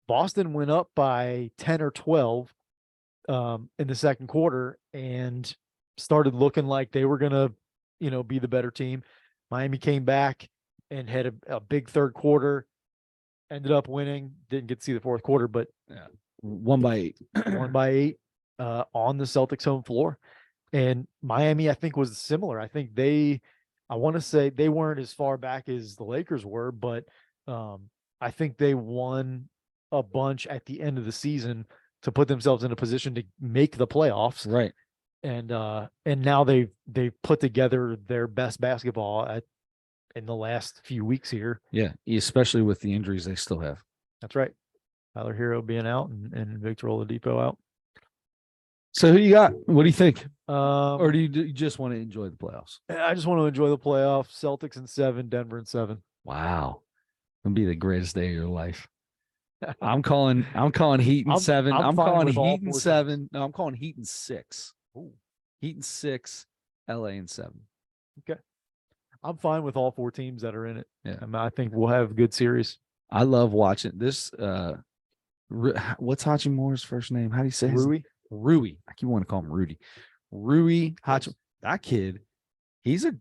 Boston went up by 10 or 12 in the second quarter and started looking like they were going to, be the better team. Miami came back and had a big third quarter, ended up winning. Didn't get to see the fourth quarter, but yeah, 1 by 8, 1 by 8 on the Celtics home floor. And Miami, I think, was similar. I think I want to say they weren't as far back as the Lakers were, but I think they won a bunch at the end of the season to put themselves in a position to make the playoffs. Right. And now they've put together their best basketball in the last few weeks here. Yeah, especially with the injuries they still have. That's right. Tyler Hero being out and Victor Oladipo out. So who you got? What do you think? Or do you just want to enjoy the playoffs? I just want to enjoy the playoffs. Celtics in 7, Denver in 7. Wow. It'll be the greatest day of your life. I'm calling Heat in 7. I'm calling Heat in 7. No, I'm calling Heat in 6. Ooh. Heat in 6, LA in 7. Okay. I'm fine with all 4 teams that are in it. Yeah. I think we'll have a good series. I love watching this. What's Hachimura's first name? How do you say his name? Rui. I keep wanting to call him Rudy. Rui Hachimura. That kid, he's a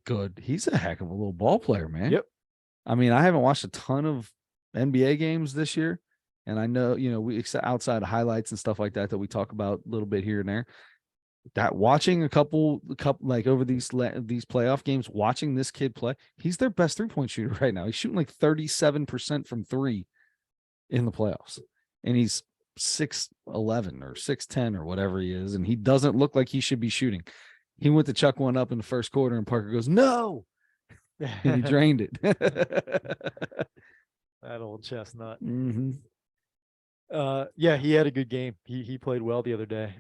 heck of a little ball player, man. Yep. I mean, I haven't watched a ton of NBA games this year, and I know, we outside of highlights and stuff like that we talk about a little bit here and there. That watching a couple like over these playoff games, watching this kid play, he's their best 3-point shooter right now. He's shooting like 37% from 3 in the playoffs, and he's 6'11" or 6'10" or whatever he is, and he doesn't look like he should be shooting. He went to chuck one up in the first quarter, and Parker goes, "No," and he drained it. That old chestnut. Mm-hmm. Yeah, he had a good game. He played well the other day.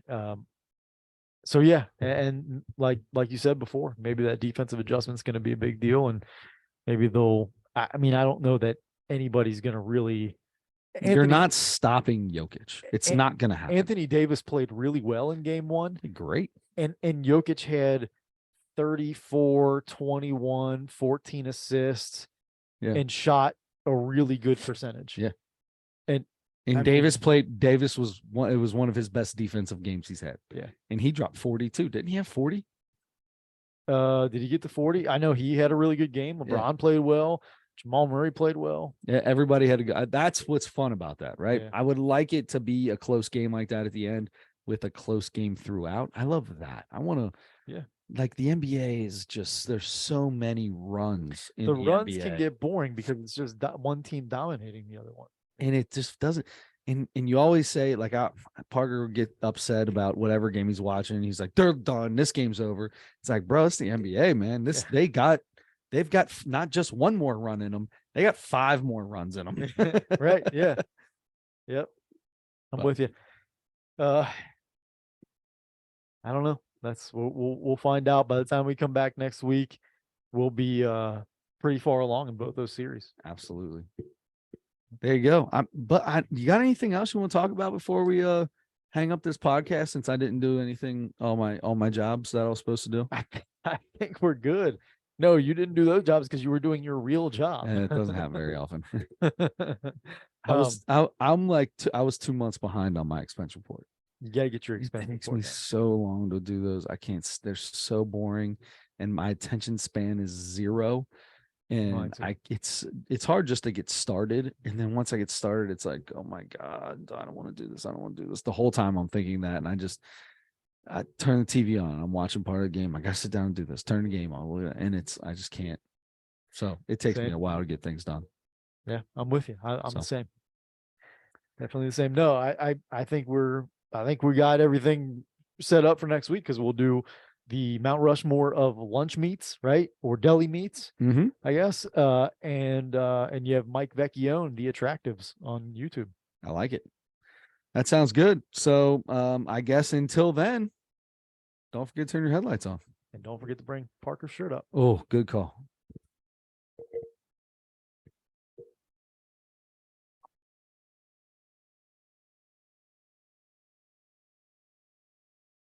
So yeah, and like you said before, maybe that defensive adjustment is going to be a big deal, and maybe they'll. I mean, I don't know that anybody's going to really. You're not stopping Jokic. It's not going to happen. Anthony Davis played really well in game one. Great. And Jokic had 34, 21, 14 assists, and shot a really good percentage. Yeah. And Davis was one of his best defensive games he's had. Yeah. And he dropped 42. Didn't he have 40? Did he get to 40? I know he had a really good game. LeBron played well. Jamal Murray played well. Yeah, everybody had a good. That's what's fun about that, right? Yeah. I would like it to be a close game like that at the end with a close game throughout. I love that. I want to. Yeah. Like the NBA is just there's so many runs in the runs NBA. Can get boring because it's just one team dominating the other one. And it just doesn't. And you always say, like, Parker would get upset about whatever game he's watching. He's like, they're done. This game's over. It's like, bro, it's the NBA, man. They've got not just one more run in them. They got 5 more runs in them. Right. Yeah. Yep. I'm with you. I don't know. We'll find out by the time we come back next week. We'll be pretty far along in both those series. Absolutely. There you go. You got anything else you want to talk about before we hang up this podcast? Since I didn't do anything, all my jobs that I was supposed to do. I think we're good. No, you didn't do those jobs because you were doing your real job. And it doesn't happen very often. I was 2 months behind on my expense report. You got to get your expense report. It takes me so long to do those. I can't. They're so boring, and my attention span is 0. And it's hard just to get started. And then once I get started, it's like, oh my God, I don't want to do this. I don't want to do this. The whole time I'm thinking that. And I turn the TV on. I'm watching part of the game. I got to sit down and do this, turn the game on. And I just can't. So it takes me a while to get things done. Yeah, I'm with you. I'm the same. Definitely the same. No, I think we got everything set up for next week because we'll do the Mount Rushmore of lunch meats, right? Or deli meats, I guess. And you have Mike Vecchione, The Attractives on YouTube. I like it. That sounds good. So I guess until then, don't forget to turn your headlights on. And don't forget to bring Parker's shirt up. Oh, good call.